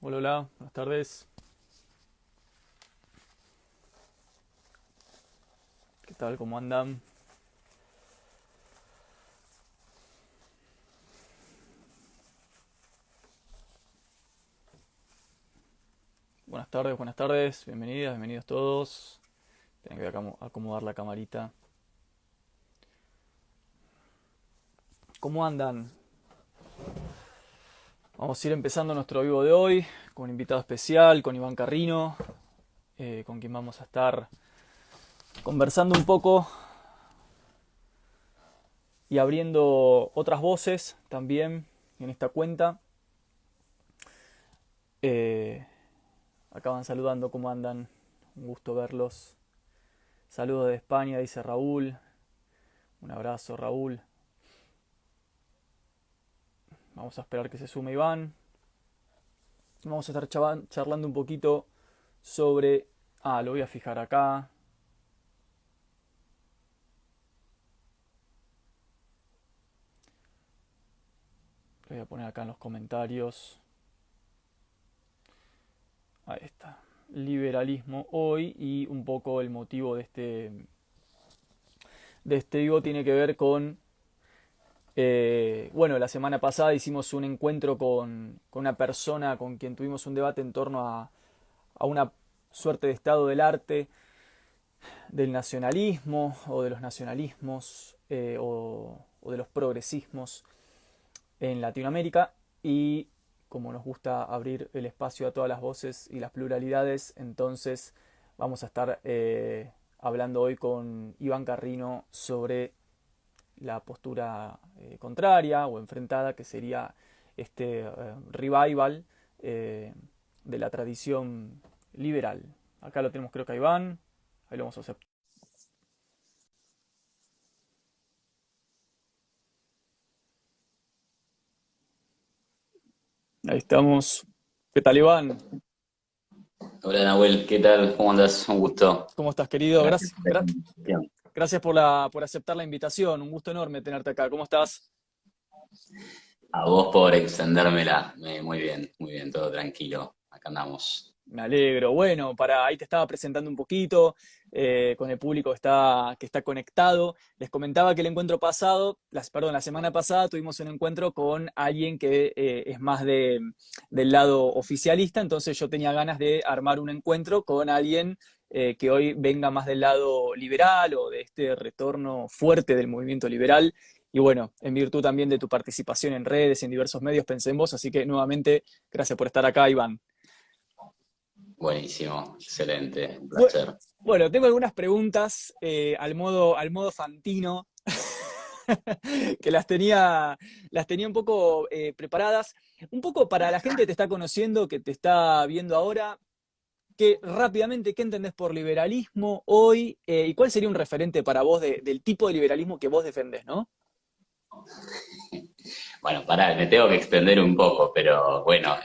Hola, hola, buenas tardes. ¿Qué tal? ¿Cómo andan? Buenas tardes. Bienvenidas, bienvenidos todos. Tengo que acomodar la camarita. ¿Cómo andan? Vamos a ir empezando nuestro vivo de hoy con un invitado especial, con Iván Carrino, con quien vamos a estar conversando un poco y abriendo otras voces también en esta cuenta. Eh, Acá van saludando, ¿cómo andan? Un gusto verlos. Saludos de España, dice Raúl. Un abrazo, Raúl. Vamos a esperar que se sume Iván. Vamos a estar charlando un poquito sobre... lo voy a fijar acá. Lo voy a poner acá en los comentarios. Ahí está. Liberalismo hoy, y un poco el motivo de este vivo tiene que ver con... bueno, la semana pasada hicimos un encuentro con una persona con quien tuvimos un debate en torno a una suerte de estado del arte, del nacionalismo o de los nacionalismos, o de los progresismos en Latinoamérica. Y como nos gusta abrir el espacio a todas las voces y las pluralidades, entonces vamos a estar hablando hoy con Iván Carrino sobre la postura contraria o enfrentada, que sería este revival de la tradición liberal. Acá lo tenemos, creo que a Iván. Ahí lo vamos a aceptar. Ahí estamos. ¿Qué tal, Iván? Hola Nahuel, ¿qué tal? ¿Cómo andás? Un gusto. ¿Cómo estás, querido? Gracias Gracias, por la invitación. gracias por aceptar la invitación. Un gusto enorme tenerte acá. ¿Cómo estás? A vos por extendérmela. Muy bien, todo tranquilo. Acá andamos. Me alegro. Bueno, ahí te estaba presentando un poquito con el público que está conectado. Les comentaba que el encuentro pasado, la semana pasada tuvimos un encuentro con alguien que es más del lado oficialista. Entonces yo tenía ganas de armar un encuentro con alguien que hoy venga más del lado liberal o de este retorno fuerte del movimiento liberal. Y bueno, en virtud también de tu participación en redes y en diversos medios, pensé en vos. Así que nuevamente, gracias por estar acá, Iván. Buenísimo, excelente, un Bu- placer. Bueno, tengo algunas preguntas al modo Fantino, que las tenía un poco preparadas, un poco para la gente que te está conociendo, que te está viendo ahora, que rápidamente, ¿qué entendés por liberalismo hoy? ¿Y cuál sería un referente para vos del tipo de liberalismo que vos defendés, ¿no? Bueno, pará, me tengo que extender un poco, pero bueno,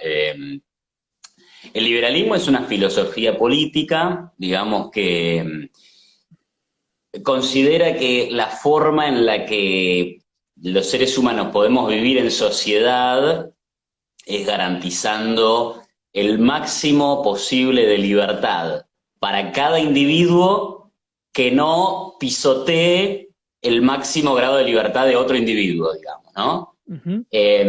el liberalismo es una filosofía política, digamos que considera que la forma en la que los seres humanos podemos vivir en sociedad es garantizando el máximo posible de libertad para cada individuo que no pisotee el máximo grado de libertad de otro individuo, digamos, ¿no? Ujú. Eh,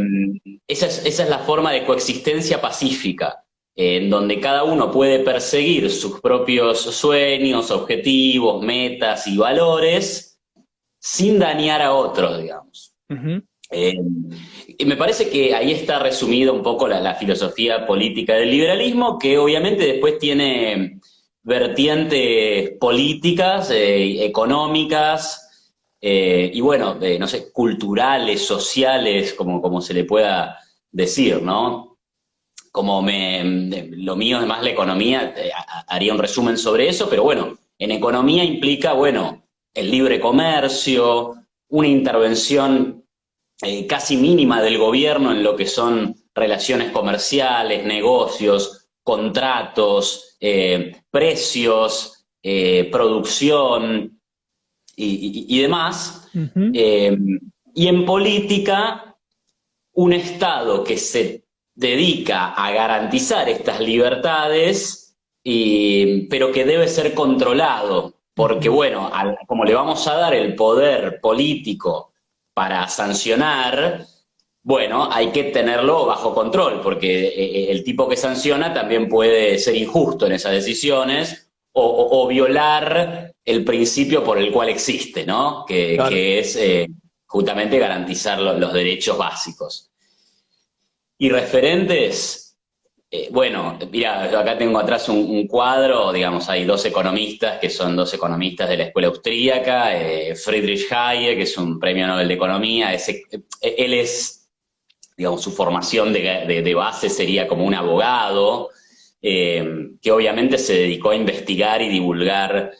esa es la forma de coexistencia pacífica, en donde cada uno puede perseguir sus propios sueños, objetivos, metas y valores sin dañar a otros, digamos. Ujú. Eh, y me parece que ahí está resumida un poco la filosofía política del liberalismo, que obviamente después tiene vertientes políticas, económicas, y bueno, no sé, culturales, sociales, como se le pueda decir, ¿no? Lo mío es más la economía, haría un resumen sobre eso, pero bueno, en economía implica, bueno, el libre comercio, una intervención casi mínima del gobierno en lo que son relaciones comerciales, negocios, contratos, precios, producción y demás. Ujú. Eh, y en política, un Estado que se dedica a garantizar estas libertades, pero que debe ser controlado, porque bueno, como le vamos a dar el poder político para sancionar, bueno, hay que tenerlo bajo control, porque el tipo que sanciona también puede ser injusto en esas decisiones o violar el principio por el cual existe, ¿no? Claro. Que es justamente garantizar los derechos básicos. Y referentes, bueno, mira, yo acá tengo atrás un cuadro, digamos, hay dos economistas que son dos economistas de la escuela austríaca, Friedrich Hayek, que es un premio Nobel de Economía, él es, digamos, su formación de base sería como un abogado, que obviamente se dedicó a investigar y divulgar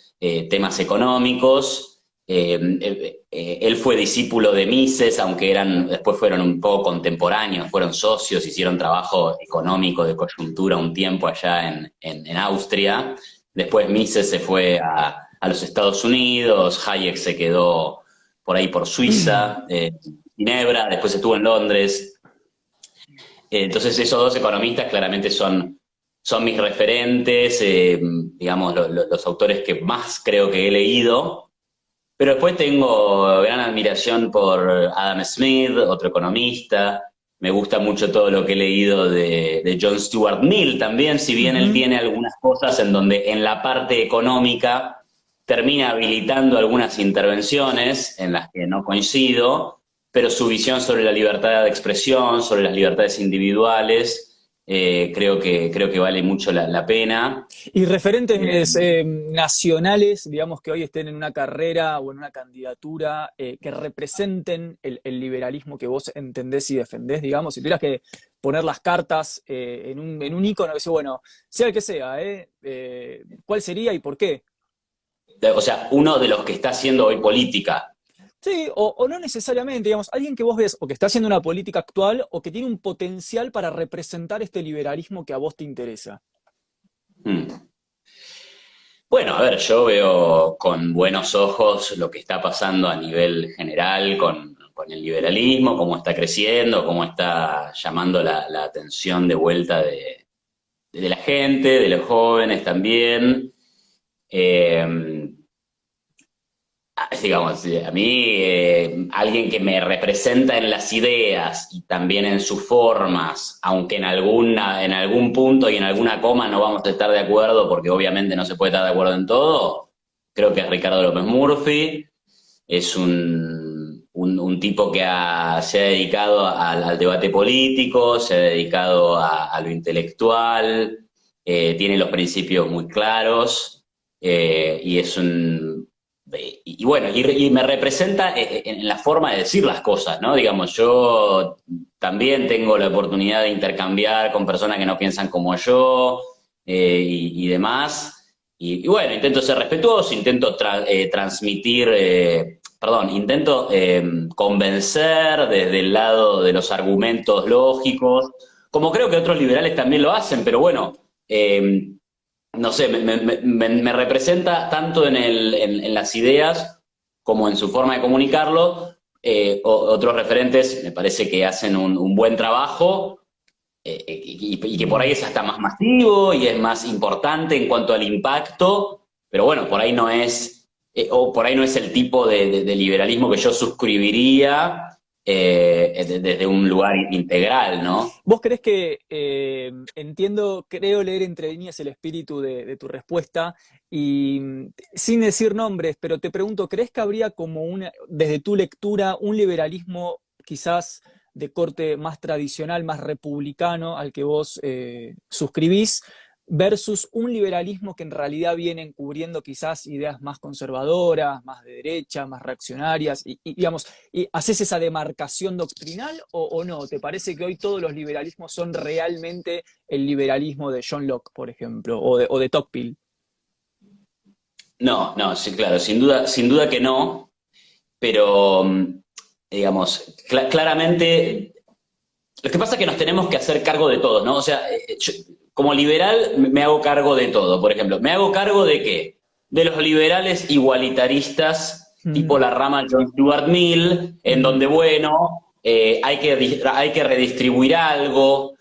temas económicos. Él fue discípulo de Mises, aunque después fueron un poco contemporáneos, fueron socios, hicieron trabajo económico de coyuntura un tiempo allá en Austria. Después Mises se fue a los Estados Unidos, Hayek se quedó por ahí por Suiza, Ginebra, después estuvo en Londres. Entonces esos dos economistas claramente son mis referentes, digamos, los autores que más creo que he leído. Pero después tengo gran admiración por Adam Smith, otro economista. Me gusta mucho todo lo que he leído de John Stuart Mill también, si bien él tiene algunas cosas en donde en la parte económica termina habilitando algunas intervenciones en las que no coincido, pero su visión sobre la libertad de expresión, sobre las libertades individuales, creo que vale mucho la pena. Y referentes nacionales, digamos, que hoy estén en una carrera o en una candidatura que representen el liberalismo que vos entendés y defendés, digamos, si tuvieras que poner las cartas en un ícono, que sea, bueno, sea el que sea, ¿cuál sería y por qué? O sea, uno de los que está haciendo hoy política. Sí, o no necesariamente, digamos, alguien que vos ves o que está haciendo una política actual o que tiene un potencial para representar este liberalismo que a vos te interesa. Hmm. Bueno, a ver, yo veo con buenos ojos lo que está pasando a nivel general con el liberalismo, cómo está creciendo, cómo está llamando la atención de vuelta de la gente, de los jóvenes también. Eh, digamos, a mí, alguien que me representa en las ideas y también en sus formas, aunque en algún punto y en alguna coma no vamos a estar de acuerdo, porque obviamente no se puede estar de acuerdo en todo, creo que es Ricardo López Murphy. Es un tipo que se ha dedicado al debate político, se ha dedicado a lo intelectual, tiene los principios muy claros, y es y bueno, y me representa en la forma de decir las cosas, ¿no? Digamos, yo también tengo la oportunidad de intercambiar con personas que no piensan como yo, y demás. Y bueno, intento ser respetuoso, intento transmitir, perdón, intento convencer desde el lado de los argumentos lógicos, como creo que otros liberales también lo hacen, pero bueno, eh, no sé, me representa tanto en las ideas como en su forma de comunicarlo. Otros referentes me parece que hacen un buen trabajo, y que por ahí es hasta más masivo y es más importante en cuanto al impacto, pero bueno, por ahí no es, o por ahí no es el tipo de liberalismo que yo suscribiría, desde un lugar integral, ¿no? ¿Vos creés que, entiendo, creo leer entre líneas el espíritu de tu respuesta y sin decir nombres, pero te pregunto, ¿crees que habría como desde tu lectura, un liberalismo quizás de corte más tradicional, más republicano al que vos suscribís, versus un liberalismo que en realidad viene encubriendo quizás ideas más conservadoras, más de derecha, más reaccionarias, digamos, ¿y haces esa demarcación doctrinal o no? ¿Te parece que hoy todos los liberalismos son realmente el liberalismo de John Locke, por ejemplo, o de Tocqueville? No, no, sí, claro, sin duda que no, pero digamos, claramente, lo que pasa es que nos tenemos que hacer cargo de todo, ¿no? O sea, yo, como liberal me hago cargo de todo. Por ejemplo, me hago cargo de qué? De los liberales igualitaristas, tipo Mm, la rama John Stuart Mill, en mm, donde, bueno, hay que redistribuir algo,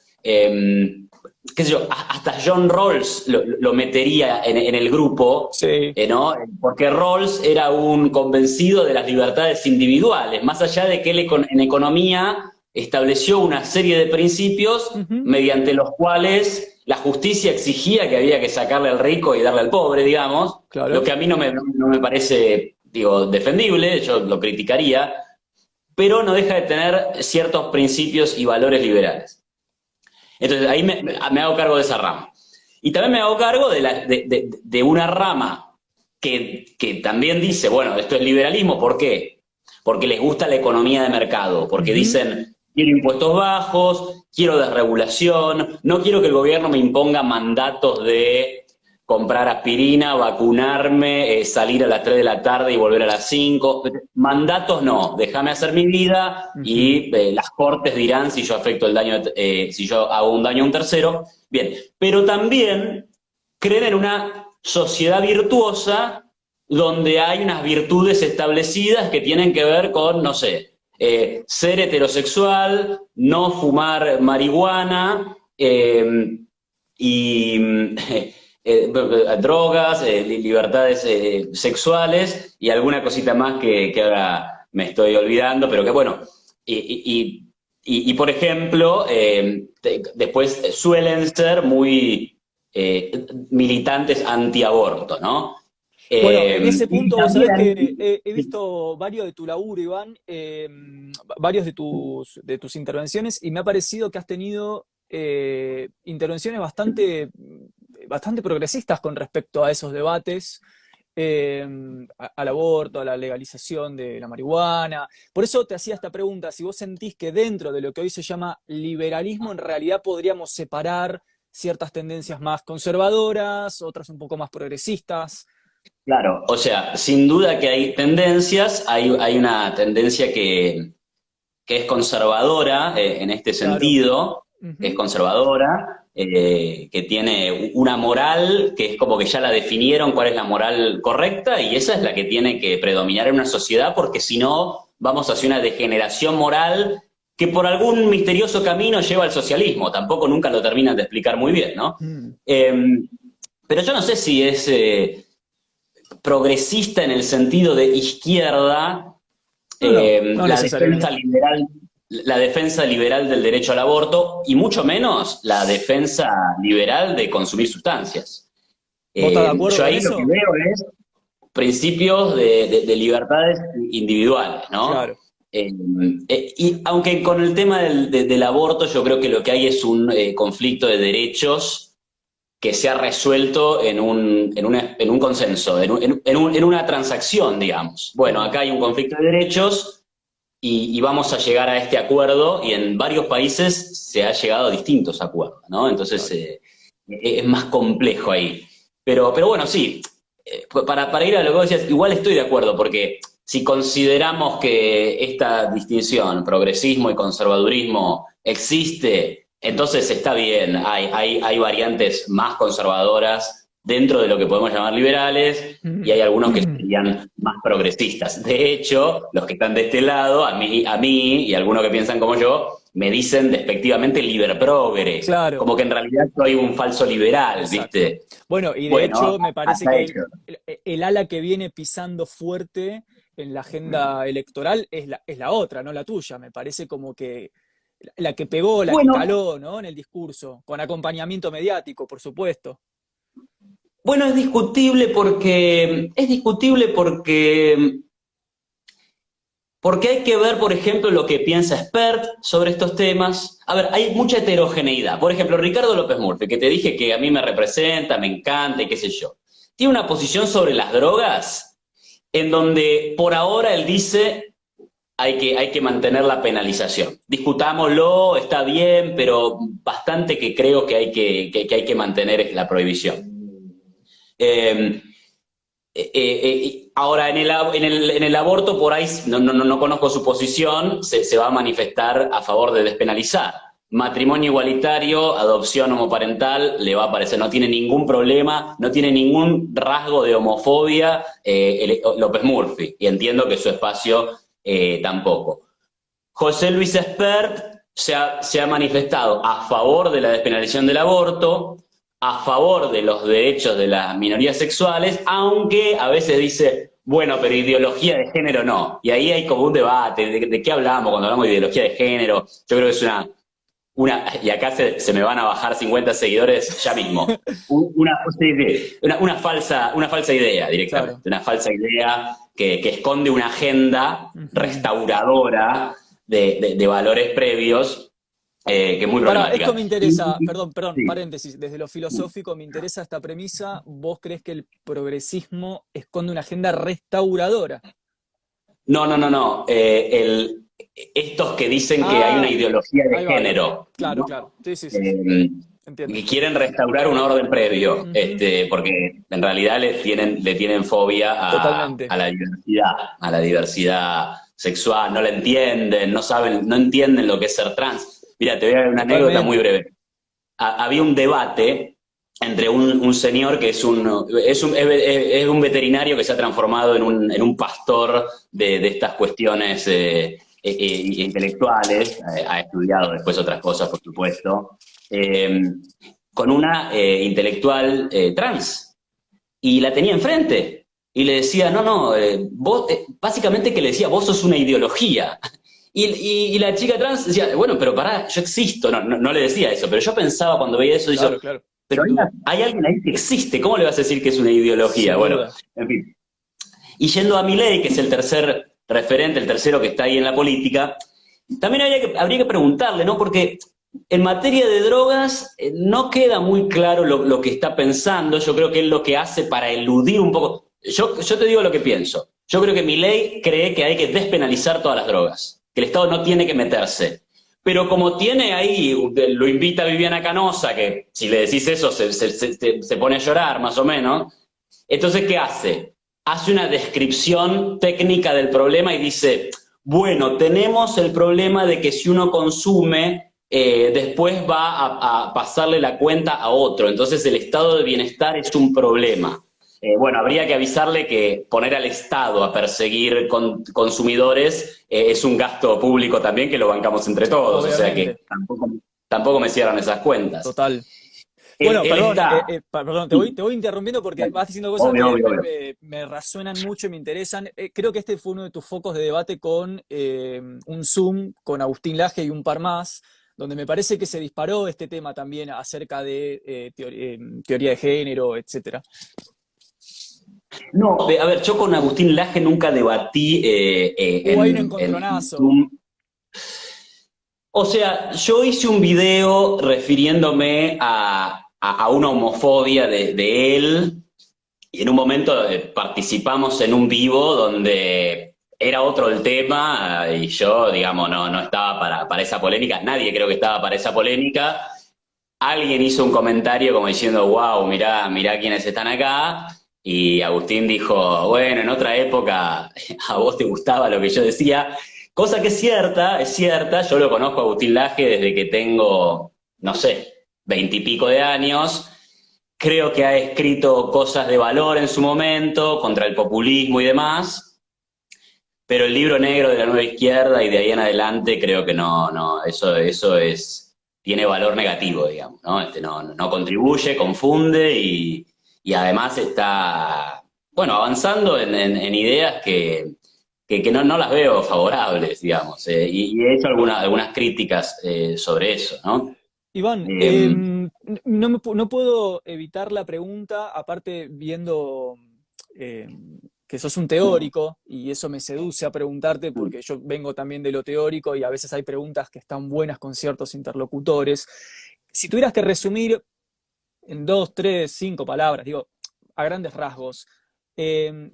qué sé yo, hasta John Rawls lo metería en el grupo, Sí. ¿no? Porque Rawls era un convencido de las libertades individuales, más allá de que él en economía estableció una serie de principios Ujú. mediante los cuales la justicia exigía que había que sacarle al rico y darle al pobre, digamos, lo Claro. que a mí no me parece, digo, defendible, yo lo criticaría, pero no deja de tener ciertos principios y valores liberales. Entonces ahí me hago cargo de esa rama. Y también me hago cargo de una rama que también dice, bueno, esto es liberalismo, ¿por qué? Porque les gusta la economía de mercado, porque Ujú. dicen, quiero impuestos bajos, quiero desregulación, no quiero que el gobierno me imponga mandatos de comprar aspirina, vacunarme, salir a las 3 de la tarde y volver a las 5. Mandatos no, déjame hacer mi vida Ujú. y las cortes dirán si yo afecto el daño, si yo hago un daño a un tercero. Bien, pero también creen en una sociedad virtuosa donde hay unas virtudes establecidas que tienen que ver con, no sé, ser heterosexual, no fumar marihuana y drogas, libertades sexuales y alguna cosita más que ahora me estoy olvidando, pero que bueno, por ejemplo, después suelen ser muy militantes antiaborto, ¿no? Bueno, en ese Y punto vos sabés que también, he visto varios de tu laburo, Iván, varios de tus intervenciones, y me ha parecido que has tenido intervenciones bastante progresistas con respecto a esos debates, eh, al aborto, a la legalización de la marihuana. Por eso te hacía esta pregunta, si vos sentís que dentro de lo que hoy se llama liberalismo, en realidad podríamos separar ciertas tendencias más conservadoras, otras un poco más progresistas. claro, o sea, sin duda que hay tendencias, hay una tendencia que es conservadora en este Claro. sentido, que es Ujú. conservadora, que tiene una moral que es como que ya la definieron cuál es la moral correcta y esa es la que tiene que predominar en una sociedad porque si no vamos hacia una degeneración moral que por algún misterioso camino lleva al socialismo, tampoco nunca lo terminan de explicar muy bien, ¿no? Mm. Eh, pero yo no sé si es progresista en el sentido de izquierda, No, no, no necesariamente. la defensa liberal del derecho al aborto y mucho menos la defensa liberal de consumir sustancias. ¿Vos estás de acuerdo Yo con ahí lo que eso? veo es principios de libertades individuales, ¿no? Claro. Y aunque con el tema del aborto yo creo que lo que hay es un conflicto de derechos que se ha resuelto en un consenso, en una transacción, digamos. Bueno, Mm. acá hay un conflicto de derechos y vamos a llegar a este acuerdo y en varios países se ha llegado a distintos acuerdos, ¿no? Entonces Claro. es más complejo ahí. Pero bueno, sí, para ir a lo que vos decías, igual estoy de acuerdo, porque si consideramos que esta distinción, progresismo y conservadurismo, existe, entonces está bien, hay variantes más conservadoras dentro de lo que podemos llamar liberales y hay algunos que Mm. serían más progresistas. De hecho, los que están de este lado, a mí y algunos que piensan como yo, me dicen despectivamente liberprogre, Claro, como que en realidad soy un falso liberal, exacto. ¿viste? Bueno, y de Bueno, hecho me parece hasta que hecho. el ala que viene pisando fuerte en la agenda electoral es la otra, no la tuya. Me parece como que la que pegó, la que Bueno, caló, ¿no? En el discurso, con acompañamiento mediático, por supuesto. bueno, es discutible porque hay que ver, por ejemplo, lo que piensa Spert sobre estos temas. A ver, hay mucha heterogeneidad. Por ejemplo, Ricardo López Murphy, que te dije que a mí me representa, me encanta y qué sé yo. Tiene una posición sobre las drogas en donde por ahora él dice hay que mantener la penalización. Discutámoslo, está bien, pero bastante que creo que que hay que mantener la prohibición. Eh, ahora, en el aborto, por ahí no conozco su posición, se va a manifestar a favor de despenalizar. Matrimonio igualitario, adopción homoparental, le va a parecer, no tiene ningún problema, no tiene ningún rasgo de homofobia López Murphy, y entiendo que su espacio tampoco. José Luis Espert se ha manifestado a favor de la despenalización del aborto, a favor de los derechos de las minorías sexuales, aunque a veces dice, bueno, pero ideología de género no. Y ahí hay como un debate, ¿de qué hablamos cuando hablamos de ideología de género? Yo creo que es y acá se me van a bajar 50 seguidores ya mismo, una falsa idea directamente, Claro. una falsa idea que esconde una agenda Ujú. restauradora de valores previos, que es muy Para, problemática. esto me interesa, perdón, Sí. paréntesis, desde lo filosófico me interesa esta premisa. ¿Vos crees que el progresismo esconde una agenda restauradora? No, no, no, no. Estos que dicen que hay una Ah, ideología de ahí va. género, Claro, ¿no? claro. Sí, sí, sí, sí. Eh, Entiendo. y quieren restaurar un orden previo, Ujú. porque en realidad le tienen fobia Totalmente. a la diversidad sexual, no la entienden, no saben, no entienden lo que es ser trans. Mira, te voy a dar una anécdota muy Totalmente. breve. Había un debate entre un señor que es un veterinario que se ha transformado en un pastor de estas cuestiones intelectuales, ha estudiado después otras cosas, por supuesto, eh, con una intelectual trans, y la tenía enfrente, y le decía, no, no, vos, básicamente que le decía, vos sos una ideología. Y la chica trans decía, bueno, pero pará, yo existo. No le decía eso, pero yo pensaba cuando veía eso, Claro, claro. pero Sin duda. hay alguien ahí que existe, ¿cómo le vas a decir que es una ideología? Sin Bueno, duda. en fin. Y yendo a Milei, que es el tercer referente, el tercero que está ahí en la política, también habría que preguntarle, ¿no? Porque en materia de drogas no queda muy claro lo que está pensando. Yo creo que él lo que hace para eludir un poco. Yo te digo lo que pienso. Yo creo que Milei cree que hay que despenalizar todas las drogas, que el Estado no tiene que meterse. Pero como tiene ahí, lo invita a Viviana Canosa, que si le decís eso se pone a llorar más o menos. Entonces, ¿qué hace? Hace una descripción técnica del problema y dice, bueno, tenemos el problema de que si uno consume, después va a pasarle la cuenta a otro. Entonces el estado de bienestar es un problema. Bueno, habría que avisarle que poner al Estado a perseguir consumidores es un gasto público también que lo bancamos entre todos. O sea que Obviamente. tampoco me cierran esas cuentas. Total. Él, Bueno, él perdón, está... perdón, Sí, te voy interrumpiendo porque vas diciendo cosas obvio, que obvio, obvio. me resuenan mucho y me interesan. Creo que este fue uno de tus focos de debate con un Zoom con Agustín Laje y un par más, donde me parece que se disparó este tema también acerca de teoría de género, etcétera. No, a ver, yo con Agustín Laje nunca debatí Hubo ahí un en encontronazo. Zoom. O sea, yo hice un video refiriéndome a una homofobia de él, y en un momento participamos en un vivo donde era otro el tema, y yo, digamos, no estaba para esa polémica. Nadie creo que estaba para esa polémica. Alguien hizo un comentario como diciendo, wow, mirá quiénes están acá. Y Agustín dijo, bueno, en otra época a vos te gustaba lo que yo decía. Cosa que es cierta. Yo lo conozco a Agustín Laje desde que tengo, no sé, 20 y pico de años. Creo que ha escrito cosas de valor en su momento, contra el populismo y demás. Pero el libro negro de la nueva izquierda y de ahí en adelante creo que no, eso tiene valor negativo, digamos, ¿no? No contribuye, confunde y además está, bueno, avanzando en ideas que no las veo favorables, digamos, y he hecho algunas críticas sobre eso, ¿no? Iván, Eh, no puedo evitar la pregunta, aparte viendo eh, que sos un teórico, y eso me seduce a preguntarte porque yo vengo también de lo teórico y a veces hay preguntas que están buenas con ciertos interlocutores. Si tuvieras que resumir en dos, tres, cinco palabras, digo, a grandes rasgos,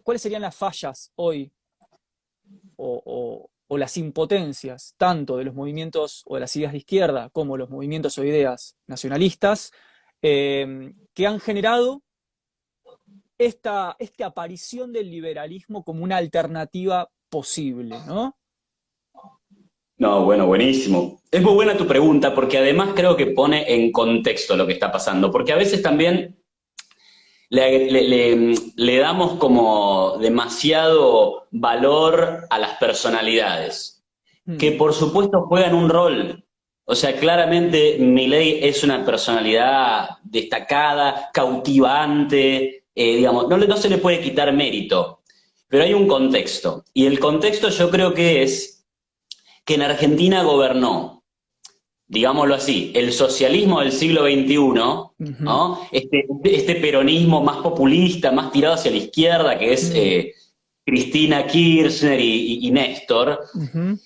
¿cuáles serían las fallas hoy o las impotencias tanto de los movimientos o de las ideas de izquierda como los movimientos o ideas nacionalistas que han generado esta aparición del liberalismo como una alternativa posible, ¿no? no, bueno, buenísimo. Es muy buena tu pregunta porque además creo que pone en contexto lo que está pasando, porque a veces también le damos como demasiado valor a las personalidades, que Hmm. por supuesto juegan un rol, O sea, claramente Milei es una personalidad destacada, cautivante, digamos, no se le puede quitar mérito, pero hay un contexto. Y el contexto yo creo que es que en Argentina gobernó, digámoslo así, el socialismo del siglo XXI, Ujú, ¿no? Este peronismo más populista, más tirado hacia la izquierda, que es mm, Cristina Kirchner y Néstor. ujú,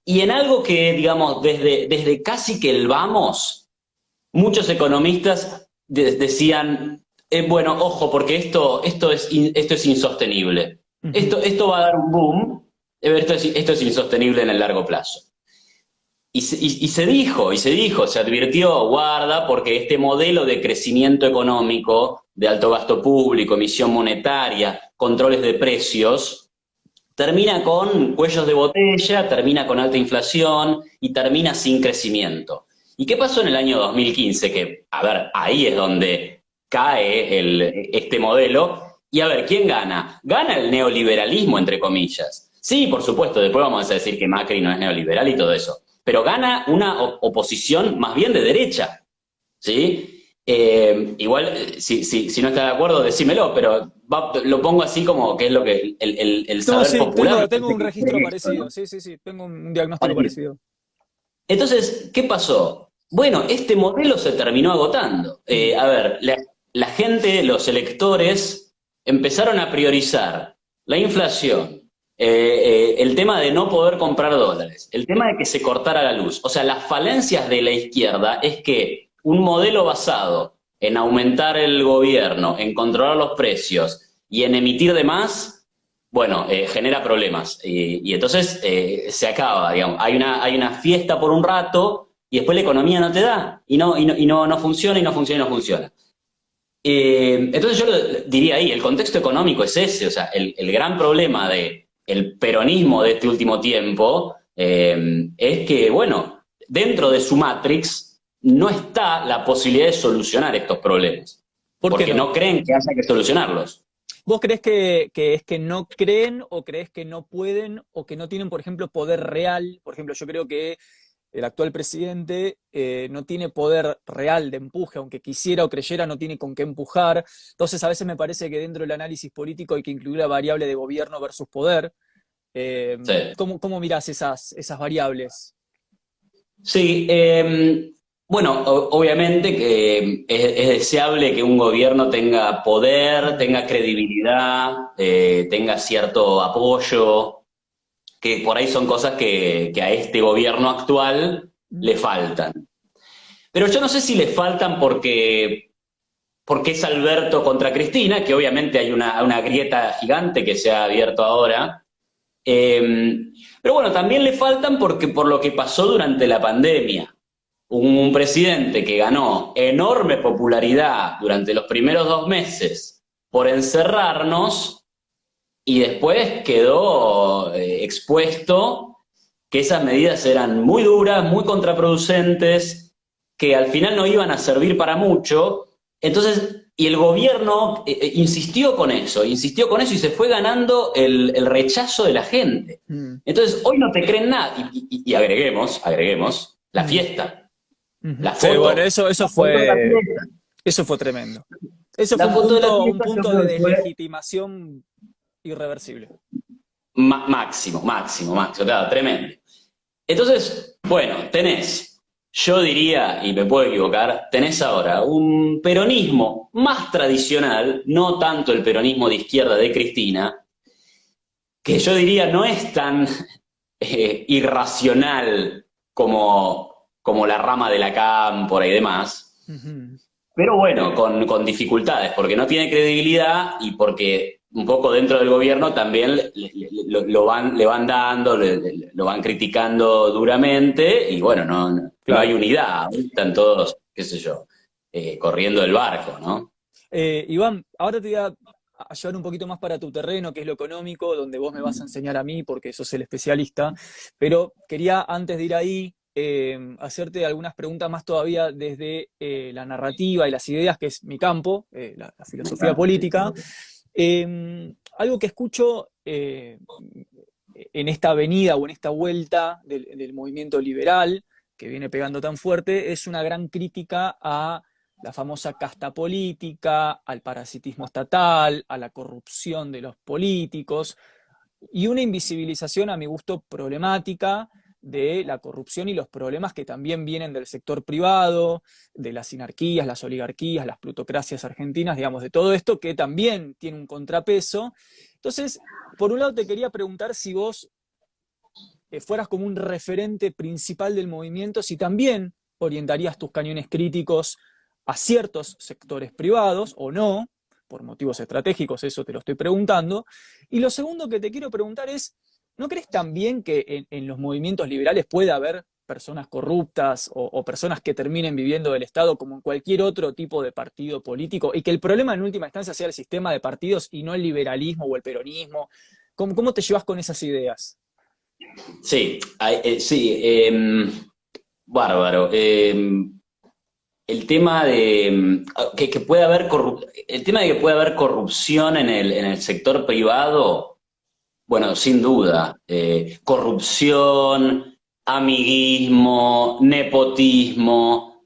Y en algo que, digamos, desde casi que el vamos, muchos economistas decían, bueno, ojo, porque esto es insostenible. ujú. Esto va a dar un boom, esto es insostenible en el largo plazo. Se advirtió, guarda, porque este modelo de crecimiento económico, de alto gasto público, emisión monetaria, controles de precios, termina con cuellos de botella, termina con alta inflación y termina sin crecimiento. ¿Y qué pasó en el año 2015? Que, a ver, ahí es donde cae este modelo. Y a ver, ¿quién gana? Gana el neoliberalismo, entre comillas. Sí, por supuesto, después vamos a decir que Macri no es neoliberal y todo eso. Pero gana una oposición más bien de derecha, ¿sí? Igual, si no está de acuerdo, decímelo, pero lo pongo así como que es lo que el No, saber sí, popular me tengo parece un que registro cree esto, parecido. ¿no? Sí, sí, sí, tengo un diagnóstico parecido. Entonces, ¿qué pasó? Bueno, este modelo se terminó agotando. Mm, A ver, la gente, los electores, empezaron a priorizar la inflación, el tema de no poder comprar dólares, el tema de que se cortara la luz. O sea, las falencias de la izquierda es que un modelo basado en aumentar el gobierno, en controlar los precios y en emitir de más, bueno, genera problemas y entonces se acaba, digamos. Hay una fiesta por un rato y después la economía no te da no funciona y no funciona y no funciona. Entonces yo diría ahí, el contexto económico es ese, o sea, el gran problema de el peronismo de este último tiempo es que, bueno, dentro de su matrix no está la posibilidad de solucionar estos problemas, ¿por qué porque no? no creen que haya que solucionarlos. ¿Vos creés que es que no creen o creés que no pueden o que no tienen, por ejemplo, poder real? Por ejemplo, yo creo que el actual presidente no tiene poder real de empuje, aunque quisiera o creyera, no tiene con qué empujar. Entonces, a veces me parece que dentro del análisis político hay que incluir la variable de gobierno versus poder. Eh, Sí. ¿Cómo mirás esas variables? Sí, bueno, obviamente que es deseable que un gobierno tenga poder, Mm, tenga credibilidad, tenga cierto apoyo, que por ahí son cosas que a este gobierno actual mm, le faltan. Pero yo no sé si le faltan porque es Alberto contra Cristina, que obviamente hay una grieta gigante que se ha abierto ahora. Pero bueno, también le faltan porque por lo que pasó durante la pandemia un presidente que ganó enorme popularidad durante los primeros 2 meses por encerrarnos y después quedó expuesto que esas medidas eran muy duras, muy contraproducentes, que al final no iban a servir para mucho. Entonces, y el gobierno insistió con eso y se fue ganando el rechazo de la gente. mm, Entonces, hoy no te creen nada. Y agreguemos, la mm, fiesta. ujú. La Sí, bueno, foto, eso fue tremendo. Eso fue la foto de la un fiesta yo punto creo de que fue deslegitimación irreversible. máximo, claro, tremendo. Entonces, bueno, yo diría, y me puedo equivocar, tenés ahora un peronismo más tradicional, no tanto el peronismo de izquierda de Cristina, que yo diría no es tan irracional como la rama de la cámpora y demás, Ujú. pero bueno, con dificultades, porque no tiene credibilidad y porque un poco dentro del gobierno también le van dando, lo van criticando duramente y bueno, no hay Claro. unidad, están todos, qué sé yo, corriendo el barco, ¿no? Iván, ahora te voy a llevar un poquito más para tu terreno, que es lo económico, donde vos me vas a enseñar a mí, porque sos el especialista, pero quería antes de ir ahí hacerte algunas preguntas más todavía desde la narrativa y las ideas, que es mi campo, la filosofía política. Algo que escucho en esta avenida o en esta vuelta del movimiento liberal que viene pegando tan fuerte, es una gran crítica a la famosa casta política, al parasitismo estatal, a la corrupción de los políticos, y una invisibilización, a mi gusto, problemática de la corrupción y los problemas que también vienen del sector privado, de las sinarquías, las oligarquías, las plutocracias argentinas, digamos, de todo esto que también tiene un contrapeso. Entonces, por un lado te quería preguntar si vos fueras como un referente principal del movimiento, si también orientarías tus cañones críticos a ciertos sectores privados o no, por motivos estratégicos, eso te lo estoy preguntando. Y lo segundo que te quiero preguntar es, ¿no crees también que en los movimientos liberales puede haber personas corruptas o personas que terminen viviendo del Estado como en cualquier otro tipo de partido político y que el problema en última instancia sea el sistema de partidos y no el liberalismo o el peronismo? ¿Cómo te llevas con esas ideas? Sí, sí, bárbaro. El tema de que puede haber el tema de que puede haber corrupción en el sector privado, bueno, sin duda. Corrupción, amiguismo, nepotismo,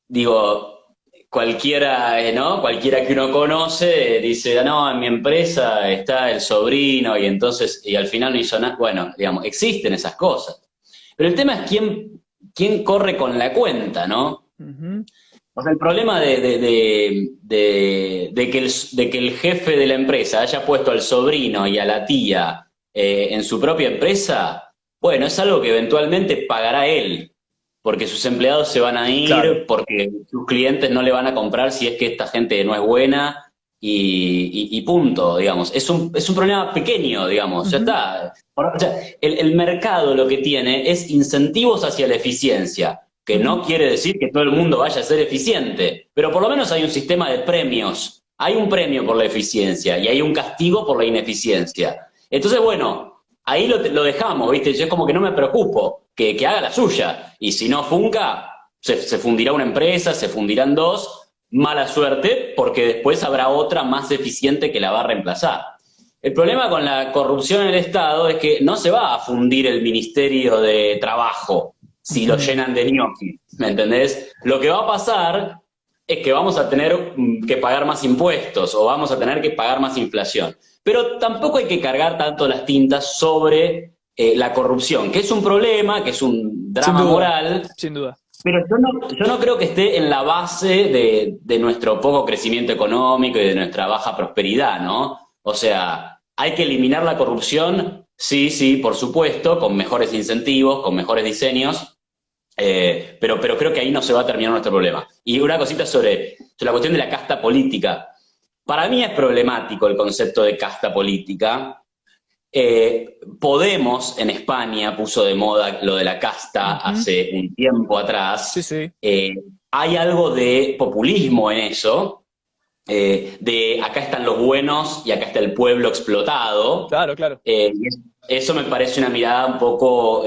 digo, cualquiera, ¿no? Cualquiera que uno conoce dice, "Ah, no, en mi empresa está el sobrino y entonces, y al final no hizo nada". Bueno, digamos, existen esas cosas. Pero el tema es quién corre con la cuenta, ¿no? Ujú. O sea, el problema de que el jefe de la empresa haya puesto al sobrino y a la tía en su propia empresa, bueno, es algo que eventualmente pagará él, porque sus empleados se van a Claro. ir, porque sus clientes no le van a comprar si es que esta gente no es buena y punto, digamos. Es un problema pequeño, digamos, ya Ujú. está. O sea, el mercado lo que tiene es incentivos hacia la eficiencia, que Ujú. no quiere decir que todo el mundo vaya a ser eficiente, pero por lo menos hay un sistema de premios. Hay un premio por la eficiencia y hay un castigo por la ineficiencia. Entonces, bueno, ahí lo dejamos, ¿viste? Yo es como que no me preocupo, que haga la suya. Y si no funca, se fundirá una empresa, se fundirán dos. Mala suerte, porque después habrá otra más eficiente que la va a reemplazar. El problema con la corrupción en el Estado es que no se va a fundir el Ministerio de Trabajo si lo Ujú. llenan de ñoquis, ¿me entendés? Lo que va a pasar es que vamos a tener que pagar más impuestos o vamos a tener que pagar más inflación. Pero tampoco hay que cargar tanto las tintas sobre la corrupción, que es un problema, que es un Sin drama duda, moral, sin duda. pero yo no creo que esté en la base de nuestro poco crecimiento económico y de nuestra baja prosperidad, ¿no? O sea, hay que eliminar la corrupción, sí, sí, por supuesto, con mejores incentivos, con mejores diseños, pero creo que ahí no se va a terminar nuestro problema. Y una cosita sobre la cuestión de la casta política. Para mí es problemático el concepto de casta política. Podemos en España puso de moda lo de la casta Ujú. hace un tiempo Sí, atrás. sí. Hay algo de populismo en eso, de acá están los buenos y acá está el pueblo explotado. Claro, claro. Eso me parece una mirada un poco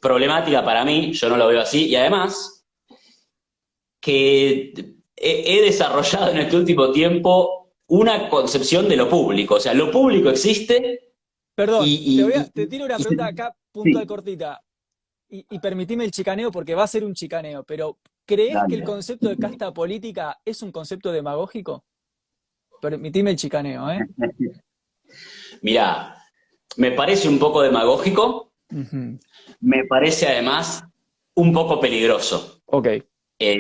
problemática para mí, yo no lo veo así, y además que he desarrollado en este último tiempo una concepción de lo público, o sea, lo público existe Perdón, y, te tiro una y pregunta acá puntual sí, cortita. Y permitime el chicaneo porque va a ser un chicaneo, pero ¿crees que el dale. concepto de casta política es un concepto demagógico? Permitime el chicaneo, ¿eh? Mirá, me parece un poco demagógico, Ujú. me parece además un poco peligroso. Ok. Eh,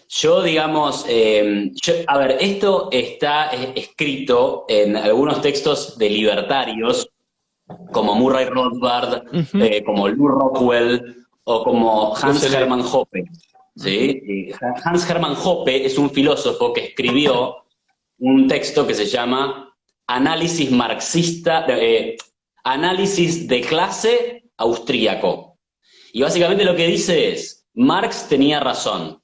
yo, digamos, a ver, esto está escrito en algunos textos de libertarios, como Murray Rothbard, Ujú. como Lew Rockwell o como Los Hans L. Hermann Hoppe. Ujú. ¿Sí? Hans Hermann Hoppe es un filósofo que escribió un texto que se llama Análisis marxista, Análisis de clase austríaco. Y básicamente lo que dice es, Marx tenía razón.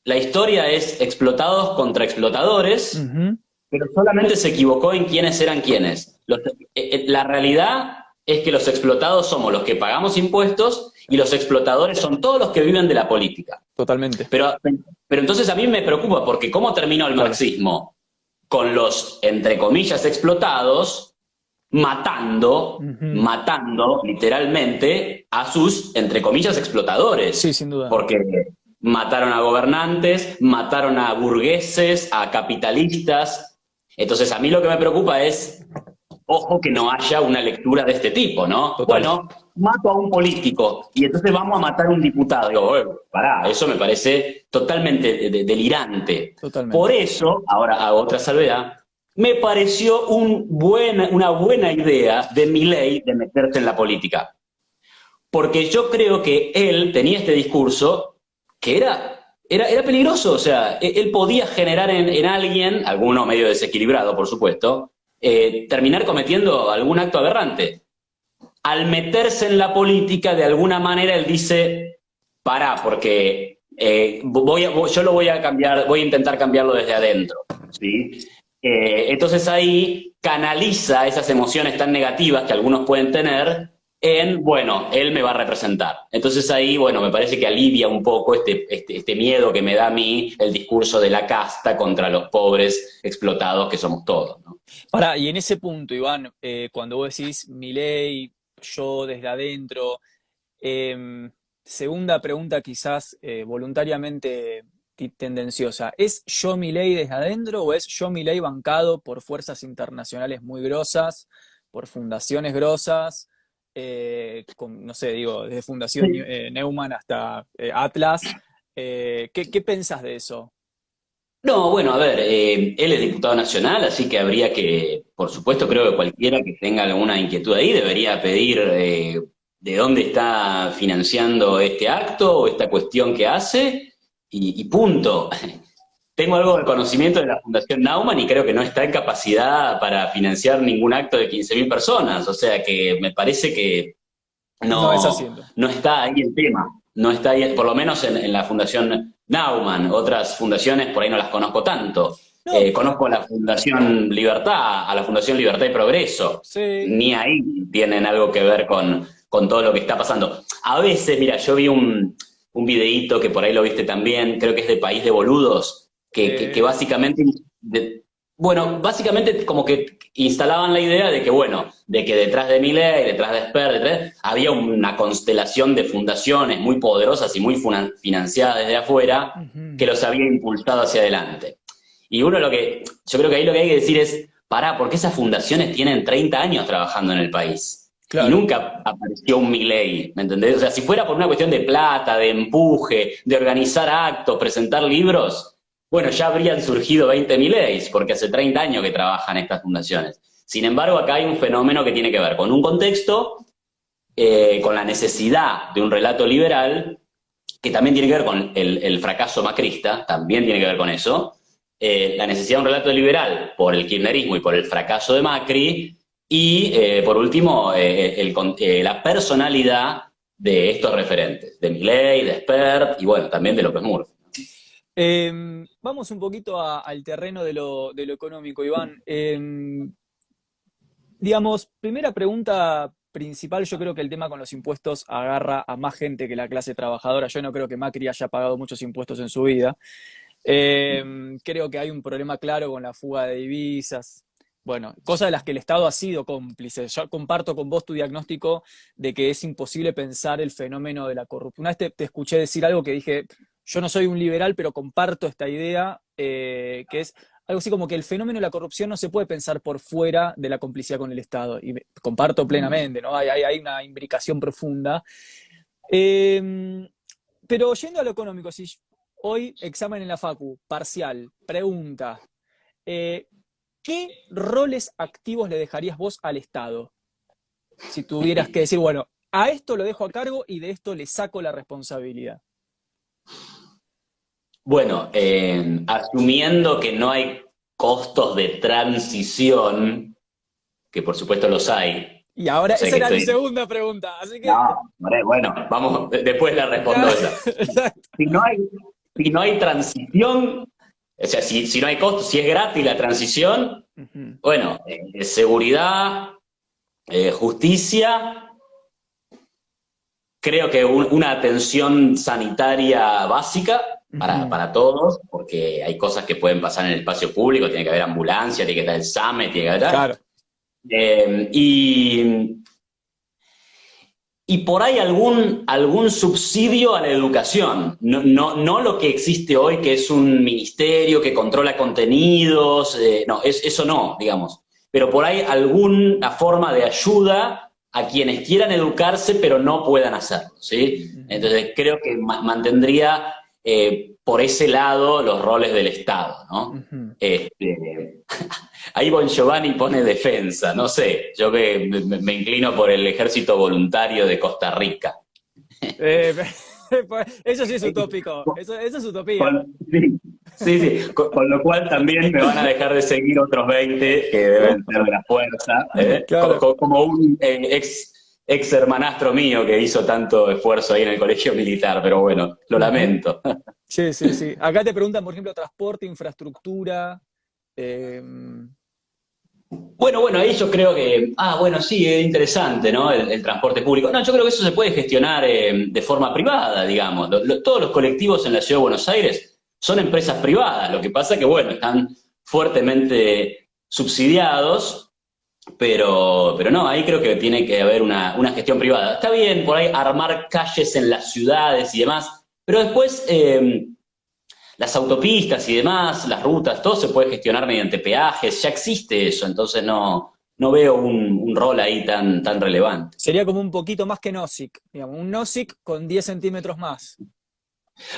La historia es explotados contra explotadores, Ujú. pero solamente se equivocó en quiénes eran quiénes. La realidad es que los explotados somos los que pagamos impuestos y los explotadores son todos los que viven de la política. Totalmente. Pero entonces a mí me preocupa porque ¿cómo terminó el Claro. marxismo? Con los, entre comillas, explotados Ujú. matando literalmente a sus, entre comillas, Sí, explotadores, sin duda. porque mataron a gobernantes, mataron a burgueses, a capitalistas. Entonces, a mí lo que me preocupa es, ojo, que no haya una lectura de este tipo, ¿no? Total, Bueno, mato a un político y entonces vamos a matar a un diputado. Digo, pará, eso me parece totalmente delirante. Por totalmente. eso, ahora hago otra salvedad, me pareció una buena idea de Milei de meterse en la política. Porque yo creo que él tenía este discurso que era peligroso. O sea, él podía generar en alguien, alguno medio desequilibrado, por supuesto, terminar cometiendo algún acto aberrante. Al meterse en la política, de alguna manera, él dice, pará, porque yo lo voy a cambiar, voy a intentar cambiarlo desde adentro. ¿Sí? Entonces ahí canaliza esas emociones tan negativas que algunos pueden tener en, bueno, él me va a representar. Entonces ahí, bueno, me parece que alivia un poco este miedo que me da a mí el discurso de la casta contra los pobres explotados que somos todos, ¿no? Pará, y en ese punto, Iván, cuando vos decís Milei, yo desde adentro, segunda pregunta quizás voluntariamente tendenciosa, ¿es yo Milei desde adentro o es yo Milei bancado por fuerzas internacionales muy grosas, por fundaciones grosas, no sé, digo, desde Fundación Neumann hasta Atlas? ¿Qué pensás de eso? No, bueno, a ver, él es diputado nacional, así que habría que, por supuesto, creo que cualquiera que tenga alguna inquietud ahí debería pedir de dónde está financiando este acto o esta cuestión que hace y punto. Tengo algo de conocimiento de la Fundación Naumann y creo que no está en capacidad para financiar ningún acto de 15.000 personas, o sea que me parece que No es no, así, entonces. no está ahí el tema, no está ahí, por lo menos en la Fundación Naumann. Otras fundaciones por ahí no las conozco tanto. No, Conozco a la Fundación Libertad, a la Fundación Libertad y Progreso. sí. Ni ahí tienen algo que ver con todo lo que está pasando. A veces, mira, yo vi un videíto que por ahí lo viste también, creo que es de País de Boludos, que Eh, básicamente, bueno, básicamente como que instalaban la idea de que, bueno, de que detrás de Milei, detrás de Esper, había una constelación de fundaciones muy poderosas y muy financiadas desde afuera que ujú, los había impulsado hacia adelante. Y yo creo que ahí lo que hay que decir es, pará, ¿por qué esas fundaciones tienen 30 años trabajando en el país? Y claro. nunca apareció un Milei, ¿me entendés? O sea, si fuera por una cuestión de plata, de empuje, de organizar actos, presentar libros, bueno, ya habrían surgido 20 Mileis, porque hace 30 años que trabajan estas fundaciones. Sin embargo, acá hay un fenómeno que tiene que ver con un contexto, con la necesidad de un relato liberal, que también tiene que ver con el fracaso macrista, también tiene que ver con eso, la necesidad de un relato liberal por el kirchnerismo y por el fracaso de Macri, y por último, la personalidad de estos referentes, de Milei, de Spert y bueno, también de López Murphy. Vamos un poquito al terreno de lo económico, Iván. Digamos, primera pregunta principal, yo creo que el tema con los impuestos agarra a más gente que la clase trabajadora. Yo no creo que Macri haya pagado muchos impuestos en su vida. Creo que hay un problema claro con la fuga de divisas. Bueno, cosas de las que el Estado ha sido cómplice. Yo comparto con vos tu diagnóstico de que es imposible pensar el fenómeno de la corrupción. Una vez te escuché decir algo que dije, yo no soy un liberal, pero comparto esta idea, que es algo así como que el fenómeno de la corrupción no se puede pensar por fuera de la complicidad con el Estado. Y comparto plenamente, ¿no? Hay una imbricación profunda. Eh, pero yendo a lo económico, si hoy examen en la Facu, parcial, pregunta, eh, ¿qué roles activos le dejarías vos al Estado? Si tuvieras que decir, bueno, a esto lo dejo a cargo y de esto le saco la responsabilidad. Bueno, asumiendo que no hay costos de transición, que por supuesto los hay, Y ahora, o sea esa que era mi estoy... segunda pregunta, así que... No, bueno, vamos, después le respondo Claro, esa. exacto. Si no hay, si no hay transición, o sea, si no hay costos, si es gratis la transición, Ujú, bueno, seguridad, justicia, creo que una atención sanitaria básica ujú. para todos, porque hay cosas que pueden pasar en el espacio público, tiene que haber ambulancia, tiene que estar el SAME, tiene que haber... Claro, Y, y por ahí algún subsidio a la educación, no lo que existe hoy, que es un ministerio que controla contenidos, no, eso no, digamos. Pero por ahí alguna forma de ayuda a quienes quieran educarse pero no puedan hacerlo, ¿sí? Entonces creo que mantendría por ese lado los roles del Estado, ¿no? Ujú. Este, ahí Bon Giovanni pone defensa, no sé, yo me inclino por el ejército voluntario de Costa Rica. Eh, eso sí es utópico, eso es utopía. Sí, sí, sí. Con lo cual también me van a dejar de seguir otros 20 que deben ser de la fuerza, ¿eh? Claro. Como un ex hermanastro mío que hizo tanto esfuerzo ahí en el colegio militar, pero bueno, lo Ujú. lamento. Sí, sí, sí. Acá te preguntan, por ejemplo, transporte, infraestructura. eh, Bueno, ahí yo creo que, bueno, sí, es interesante, ¿no? El transporte público. No, yo creo que eso se puede gestionar de forma privada, digamos. Todos los colectivos en la Ciudad de Buenos Aires son empresas privadas. Lo que pasa que, bueno, están fuertemente subsidiados, pero no, ahí creo que tiene que haber una gestión privada. Está bien por ahí armar calles en las ciudades y demás, pero después las autopistas y demás, las rutas, todo se puede gestionar mediante peajes, ya existe eso, entonces no veo un rol ahí tan relevante. sería como un poquito más que Nozick, digamos, un Nozick con 10 centímetros más.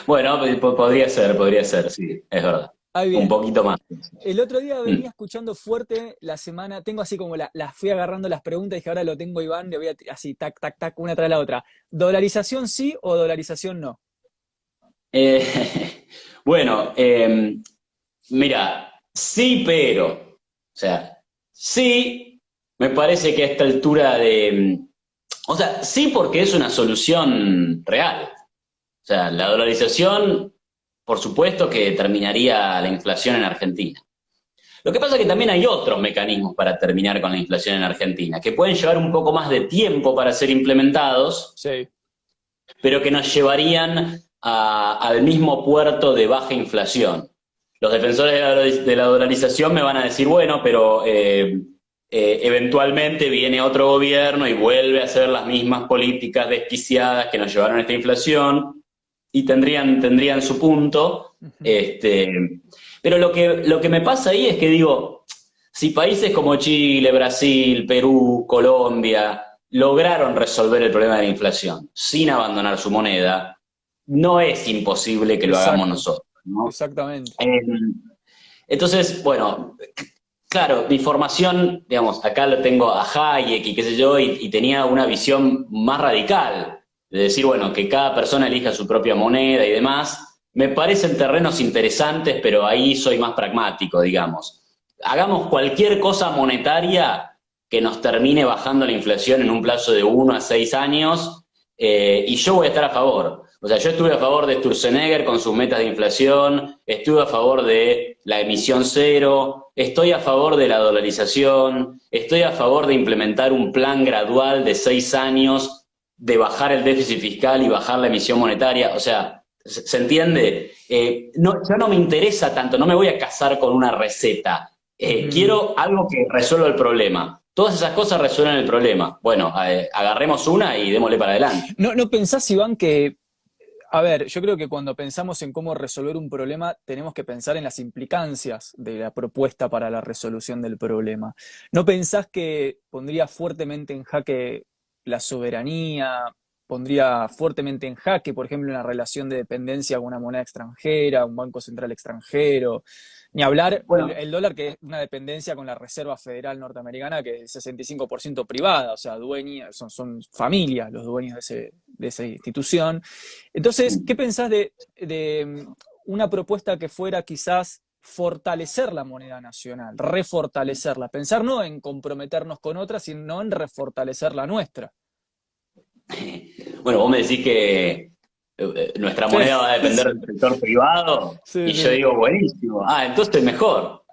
Bueno, podría ser, sí, es verdad. Ahí Un bien. poquito más. El otro día Mm. venía escuchando fuerte la semana, tengo así como las fui agarrando las preguntas y dije, ahora lo tengo Iván, le voy a así, tac, tac, tac, una tras la otra. ¿Dolarización sí o dolarización no? Eh, bueno, mira, sí, pero, o sea, sí, me parece que a esta altura o sea, sí porque es una solución real. O sea, la dolarización, por supuesto que terminaría la inflación en Argentina. Lo que pasa es que también hay otros mecanismos para terminar con la inflación en Argentina, que pueden llevar un poco más de tiempo para ser implementados, Sí. pero que nos llevarían al mismo puerto de baja inflación. Los defensores de la dolarización me van a decir, bueno, pero eventualmente viene otro gobierno y vuelve a hacer las mismas políticas desquiciadas que nos llevaron a esta inflación y tendrían su punto. Ujú. Pero lo que me pasa ahí es que digo, si países como Chile, Brasil, Perú, Colombia lograron resolver el problema de la inflación sin abandonar su moneda, no es imposible que lo hagamos Exacto, nosotros, ¿no? exactamente. Entonces, bueno, claro, mi formación, digamos, acá lo tengo a Hayek y qué sé yo, y tenía una visión más radical, de decir, bueno, que cada persona elija su propia moneda y demás. Me parecen terrenos interesantes, pero ahí soy más pragmático, digamos. Hagamos cualquier cosa monetaria que nos termine bajando la inflación en un plazo de 1 a 6 años, y yo voy a estar a favor. O sea, yo estuve a favor de Sturzenegger con sus metas de inflación, estuve a favor de la emisión cero, estoy a favor de la dolarización, estoy a favor de implementar un plan gradual de 6 años de bajar el déficit fiscal y bajar la emisión monetaria. O sea, ¿se entiende? No, ya no me interesa tanto, no me voy a casar con una receta. Ujú. Quiero algo que resuelva el problema. Todas esas cosas resuelven el problema. Bueno, agarremos una y démosle para adelante. ¿No pensás, Iván, que, a ver, yo creo que cuando pensamos en cómo resolver un problema, tenemos que pensar en las implicancias de la propuesta para la resolución del problema? ¿No pensás que pondría fuertemente en jaque la soberanía, pondría fuertemente en jaque, por ejemplo, una relación de dependencia con una moneda extranjera, un banco central extranjero? Ni hablar Bueno, el dólar, que es una dependencia con la Reserva Federal Norteamericana, que es 65% privada, o sea, son familias los dueños de esa institución. Entonces, ¿qué pensás de una propuesta que fuera quizás fortalecer la moneda nacional, refortalecerla? Pensar no en comprometernos con otra, sino en refortalecer la nuestra. bueno, vos me decís que nuestra Sí, moneda va a depender del sector privado sí, y yo sí. digo, buenísimo. Entonces mejor.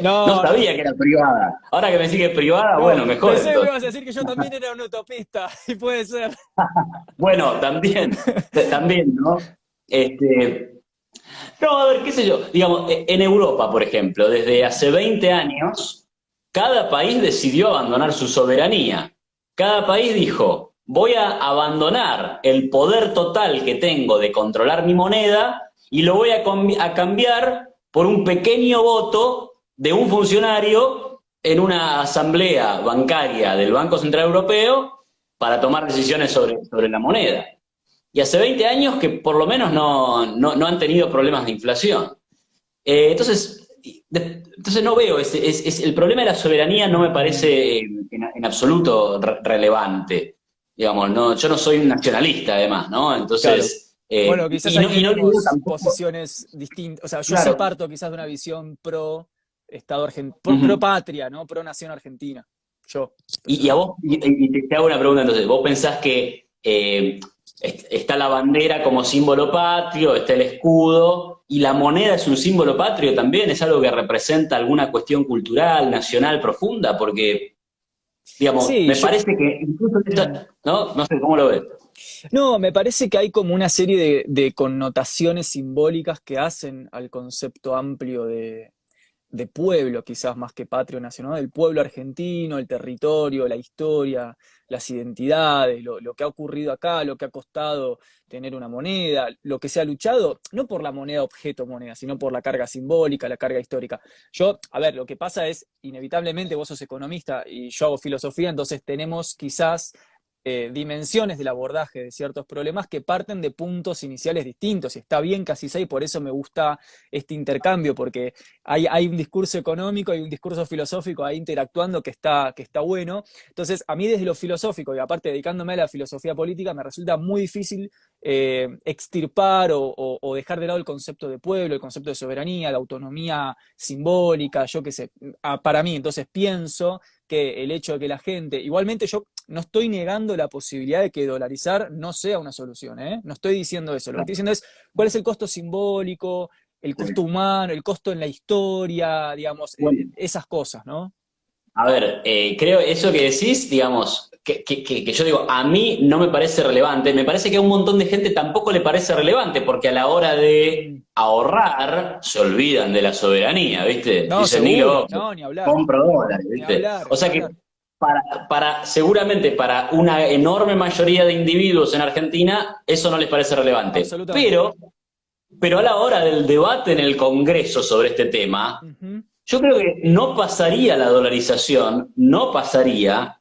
No No, no. sabía que era privada. Ahora que me decís que es privada, No, bueno, mejor pensé que me entonces. ibas a decir que yo también era un utopista, y puede ser. Bueno, también, ¿no? Este, no, a ver, qué sé yo. Digamos, en Europa, por ejemplo, desde hace 20 años cada país decidió abandonar su soberanía. Cada país dijo, voy a abandonar el poder total que tengo de controlar mi moneda y lo voy a cambiar por un pequeño voto de un funcionario en una asamblea bancaria del Banco Central Europeo para tomar decisiones sobre la moneda. Y hace 20 años que por lo menos no han tenido problemas de inflación. Entonces no veo, el problema de la soberanía no me parece en absoluto relevante. Digamos, no, yo no soy un nacionalista además, ¿no? Claro. Entonces, Bueno, quizás ahí y no le digo tenemos tampoco, posiciones distintas. O sea, yo sí claro. parto quizás de una visión pro Estado argentino, pro Ujú. patria, ¿no? Pro nación argentina. Yo, Y a personalmente. vos, te hago una pregunta entonces, ¿vos pensás que está la bandera como símbolo patrio, está el escudo, y la moneda es un símbolo patrio también? ¿Es algo que representa alguna cuestión cultural, nacional profunda? Porque, digamos, Sí, me yo. parece que incluso Mm. ¿no? No sé, ¿cómo lo ves? No, me parece que hay como una serie de connotaciones simbólicas que hacen al concepto amplio de pueblo, quizás más que patrio nacional, el pueblo argentino, el territorio, la historia, las identidades, lo que ha ocurrido acá, lo que ha costado tener una moneda, lo que se ha luchado, no por la moneda objeto moneda, sino por la carga simbólica, la carga histórica. Yo, a ver, lo que pasa es, inevitablemente vos sos economista y yo hago filosofía, entonces tenemos quizás dimensiones del abordaje de ciertos problemas que parten de puntos iniciales distintos, y está bien que así sea, y por eso me gusta este intercambio, porque hay un discurso económico, hay un discurso filosófico ahí interactuando que está bueno. Entonces, a mí desde lo filosófico, y aparte dedicándome a la filosofía política, me resulta muy difícil extirpar o dejar de lado el concepto de pueblo, el concepto de soberanía, de autonomía simbólica, yo qué sé, para mí. Entonces pienso que el hecho de que la gente, igualmente yo no estoy negando la posibilidad de que dolarizar no sea una solución, ¿eh? No estoy diciendo eso. Lo que estoy diciendo es cuál es el costo simbólico, el costo humano, el costo en la historia, digamos, Bueno, esas cosas, ¿no? a ver, creo eso que decís, digamos, que yo digo, a mí no me parece relevante, me parece que a un montón de gente tampoco le parece relevante, porque a la hora de Mm. ahorrar se olvidan de la soberanía, ¿viste? No, Dicen, ni seguro, loco, no, ni hablar, compro dólares, ni ¿viste? hablar, O ni sea que hablar, seguramente para una enorme mayoría de individuos en Argentina, eso no les parece relevante. absolutamente. Pero a la hora del debate en el Congreso sobre este tema, Ujú, yo creo que no pasaría la dolarización, no pasaría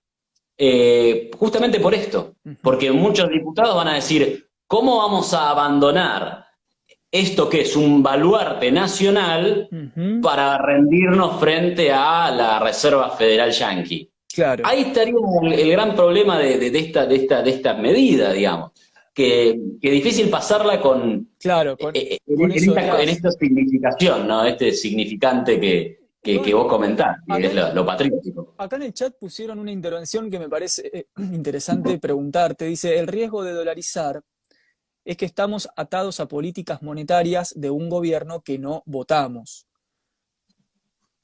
justamente por esto, ujú, porque muchos diputados van a decir, ¿cómo vamos a abandonar esto que es un baluarte nacional ujú. para rendirnos frente a la Reserva Federal Yanqui? Claro, Ahí estaría el gran problema de esta medida, digamos, que es difícil pasarla claro, con en eso detrás. esta significación, ¿no? Este significante que Igual, vos comentás, que acá es lo patriótico. acá en el chat pusieron una intervención que me parece interesante preguntarte. Dice, el riesgo de dolarizar es que estamos atados a políticas monetarias de un gobierno que no votamos.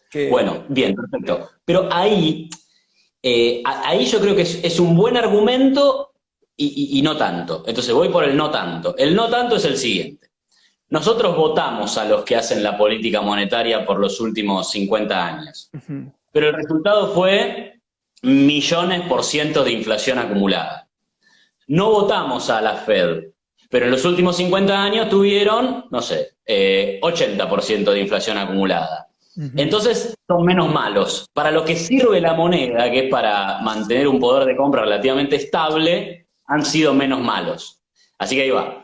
Que, Bueno, bien, perfecto. Pero ahí yo creo que es un buen argumento y no tanto. Entonces voy por el no tanto. El no tanto es el siguiente. Nosotros votamos a los que hacen la política monetaria por los últimos 50 años, ujú, pero el resultado fue millones por ciento de inflación acumulada. No votamos a la Fed, pero en los últimos 50 años tuvieron, no sé, 80% de inflación acumulada. ujú. Entonces son menos malos. Para lo que sirve la moneda, que es para mantener un poder de compra relativamente estable, han sido menos malos. Así que ahí va.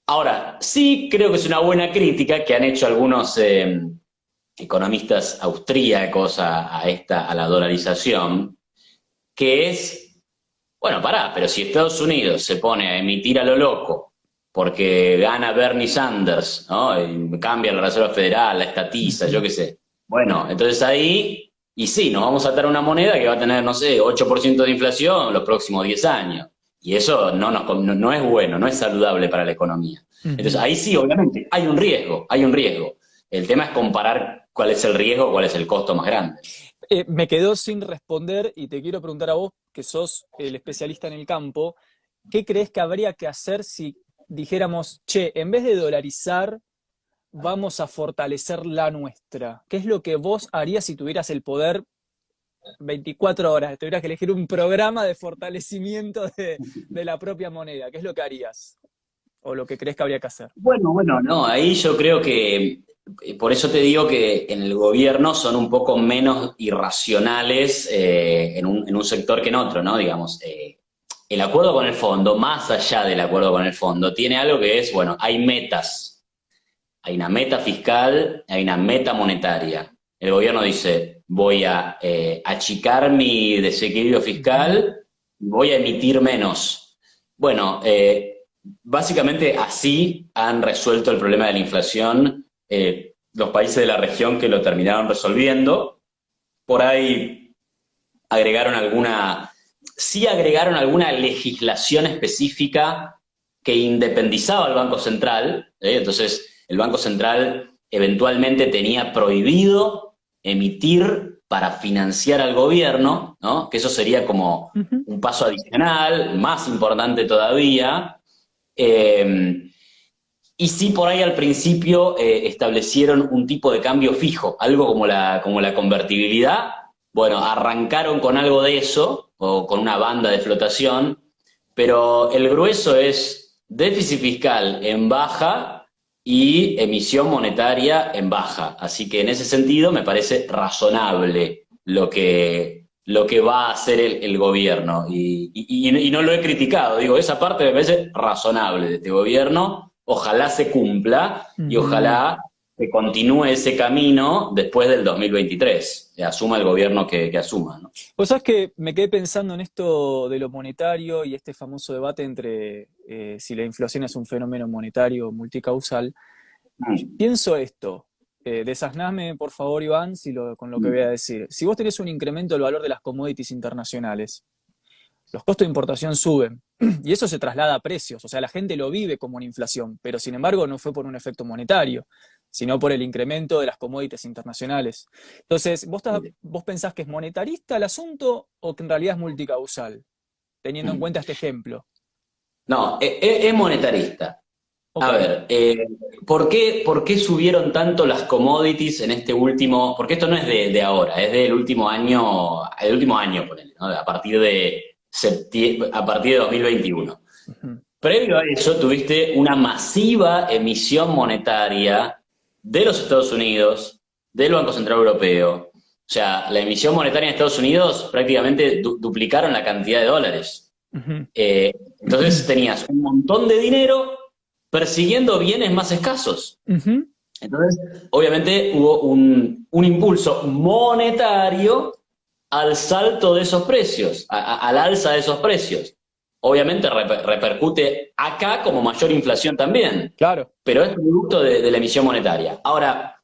Ahora, sí creo que es una buena crítica que han hecho algunos economistas austríacos a la dolarización, que es bueno, pará, pero si Estados Unidos se pone a emitir a lo loco porque gana Bernie Sanders, ¿no? Y cambia la Reserva Federal, la estatiza, yo Ujú. qué sé. Bueno, entonces ahí, y sí, nos vamos a atar a una moneda que va a tener, no sé, 8% de inflación los próximos 10 años. Y eso no es bueno, no es saludable para la economía. Entonces Ujú. ahí sí, obviamente, hay un riesgo, hay un riesgo. El tema es comparar cuál es el riesgo, cuál es el costo más grande. Me quedó sin responder y te quiero preguntar a vos, que sos el especialista en el campo, ¿qué crees que habría que hacer si dijéramos, che, en vez de dolarizar, vamos a fortalecer la nuestra? ¿Qué es lo que vos harías si tuvieras el poder 24 horas, tuvieras que elegir un programa de fortalecimiento de la propia moneda, ¿qué es lo que harías? ¿O lo que crees que habría que hacer? Bueno, no, ahí yo creo que, por eso te digo que en el gobierno son un poco menos irracionales en un sector que en otro, ¿no? Digamos, el acuerdo con el fondo, más allá del acuerdo con el fondo, tiene algo que es, bueno, hay metas. Hay una meta fiscal, hay una meta monetaria. El gobierno dice, voy a achicar mi desequilibrio Ujú, fiscal, voy a emitir menos. Bueno, básicamente así han resuelto el problema de la inflación los países de la región que lo terminaron resolviendo. Por ahí agregaron sí agregaron alguna legislación específica que independizaba al Banco Central, entonces el Banco Central eventualmente tenía prohibido emitir para financiar al gobierno, ¿no? Que eso sería como ujú. un paso adicional, más importante todavía. Eh, y sí, por ahí al principio establecieron un tipo de cambio fijo, algo como la convertibilidad. Bueno, arrancaron con algo de eso, o con una banda de flotación, pero el grueso es déficit fiscal en baja y emisión monetaria en baja. Así que en ese sentido me parece razonable lo que va a hacer el gobierno. Y no lo he criticado, digo, esa parte me parece razonable de este gobierno. Ojalá se cumpla y Ujú. ojalá que continúe ese camino después del 2023, que asuma el gobierno que asuma, ¿no? Vos sabés que me quedé pensando en esto de lo monetario y este famoso debate entre si la inflación es un fenómeno monetario o multicausal. Mm, Pienso esto, desasname por favor, Iván, con lo que voy a mm, decir. Si vos tenés un incremento del valor de las commodities internacionales, los costos de importación suben y eso se traslada a precios, o sea, la gente lo vive como una inflación, pero sin embargo no fue por un efecto monetario, sino por el incremento de las commodities internacionales. Entonces, ¿vos pensás que es monetarista el asunto o que en realidad es multicausal, teniendo en mm. cuenta este ejemplo? No, es monetarista. Ok. A ver, ¿por qué subieron tanto las commodities en este último? Porque esto no es de ahora, es del último año, ponele, ¿no? A partir de 2021. Ujú, Previo a eso, tuviste una masiva emisión monetaria de los Estados Unidos, del Banco Central Europeo. O sea, la emisión monetaria en Estados Unidos prácticamente duplicaron la cantidad de dólares. ujú, Eh, entonces tenías un montón de dinero persiguiendo bienes más escasos. ujú, Entonces, obviamente hubo un impulso monetario al salto de esos precios, al alza de esos precios. Obviamente repercute acá como mayor inflación también, claro. pero es producto de la emisión monetaria. Ahora,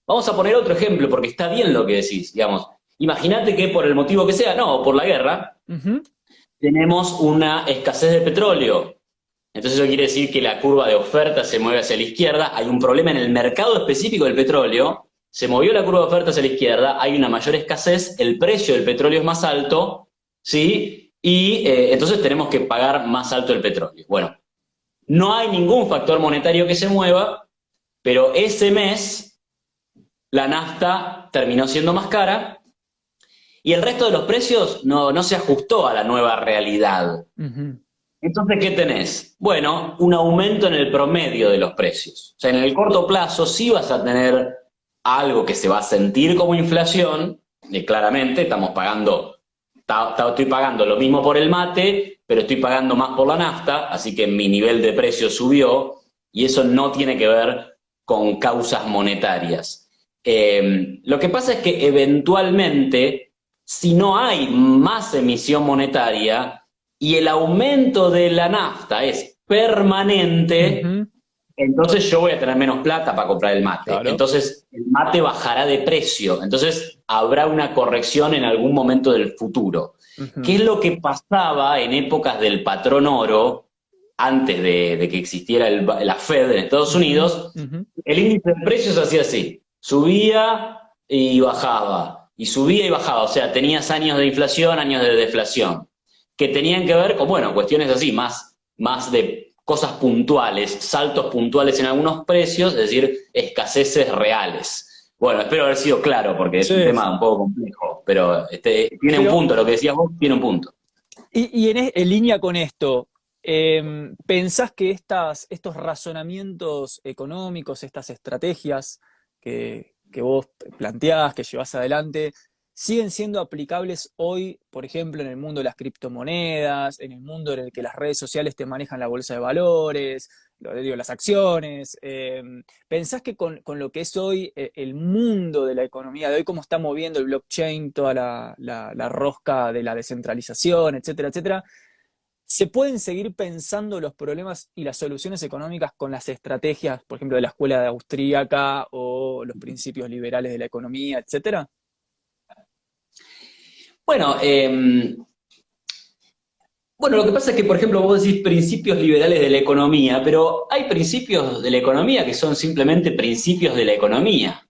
vamos a poner otro ejemplo, porque está bien lo que decís, digamos. Imagínate que por el motivo que sea, no, por la guerra, Ujú, tenemos una escasez de petróleo. Entonces eso quiere decir que la curva de oferta se mueve hacia la izquierda, hay un problema en el mercado específico del petróleo, se movió la curva de oferta hacia la izquierda, hay una mayor escasez, el precio del petróleo es más alto, ¿sí? Y entonces tenemos que pagar más alto el petróleo. Bueno, no hay ningún factor monetario que se mueva, pero ese mes la nafta terminó siendo más cara y el resto de los precios no se ajustó a la nueva realidad. ujú, Entonces, ¿qué tenés? Bueno, un aumento en el promedio de los precios. O sea, en el corto plazo sí vas a tener algo que se va a sentir como inflación, claramente, estoy pagando lo mismo por el mate, pero estoy pagando más por la nafta, así que mi nivel de precio subió y eso no tiene que ver con causas monetarias. Lo que pasa es que eventualmente, si no hay más emisión monetaria, y el aumento de la nafta es permanente, ujú, entonces yo voy a tener menos plata para comprar el mate. claro. Entonces el mate bajará de precio. Entonces habrá una corrección en algún momento del futuro. ¿Qué Ujú, es lo que pasaba en épocas del patrón oro, antes de que existiera la Fed en Estados ujú, Unidos? ujú, El índice de precios hacía así, subía y bajaba, y subía y bajaba, o sea, tenías años de inflación, años de deflación, que tenían que ver con, bueno, cuestiones así, más de cosas puntuales, saltos puntuales en algunos precios, es decir, escaseces reales. Bueno, espero haber sido claro, porque es un Sí, tema sí. un poco complejo, pero tiene un Pero, punto, lo que decías vos tiene un punto. y en línea con esto, ¿pensás que estos razonamientos económicos, estas estrategias que vos planteás, que llevás adelante, siguen siendo aplicables hoy, por ejemplo, en el mundo de las criptomonedas, en el mundo en el que las redes sociales te manejan la bolsa de valores, digo, las acciones? ¿Pensás que con lo que es hoy el mundo de la economía de hoy, cómo está moviendo el blockchain, toda la rosca de la descentralización, etcétera, etcétera, se pueden seguir pensando los problemas y las soluciones económicas con las estrategias, por ejemplo, de la escuela de austríaca o los principios liberales de la economía, etcétera? Bueno, bueno, lo que pasa es que, por ejemplo, vos decís principios liberales de la economía, pero hay principios de la economía que son simplemente principios de la economía,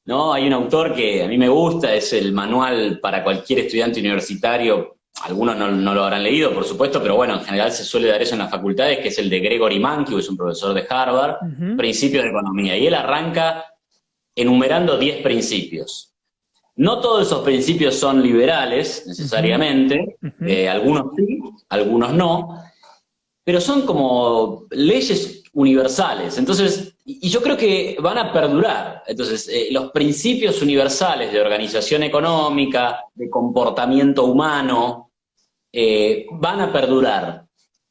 ¿no? Hay un autor que a mí me gusta, es el manual para cualquier estudiante universitario. Algunos no lo habrán leído, por supuesto, pero bueno, en general se suele dar eso en las facultades, que es el de Gregory Mankiw, es un profesor de Harvard, Ujú, Principios de Economía. Y él arranca enumerando 10 principios. No todos esos principios son liberales, ujú, necesariamente, ujú. algunos sí, algunos no, pero son como leyes universales. Entonces, y yo creo que van a perdurar. Entonces, los principios universales de organización económica, de comportamiento humano, van a perdurar.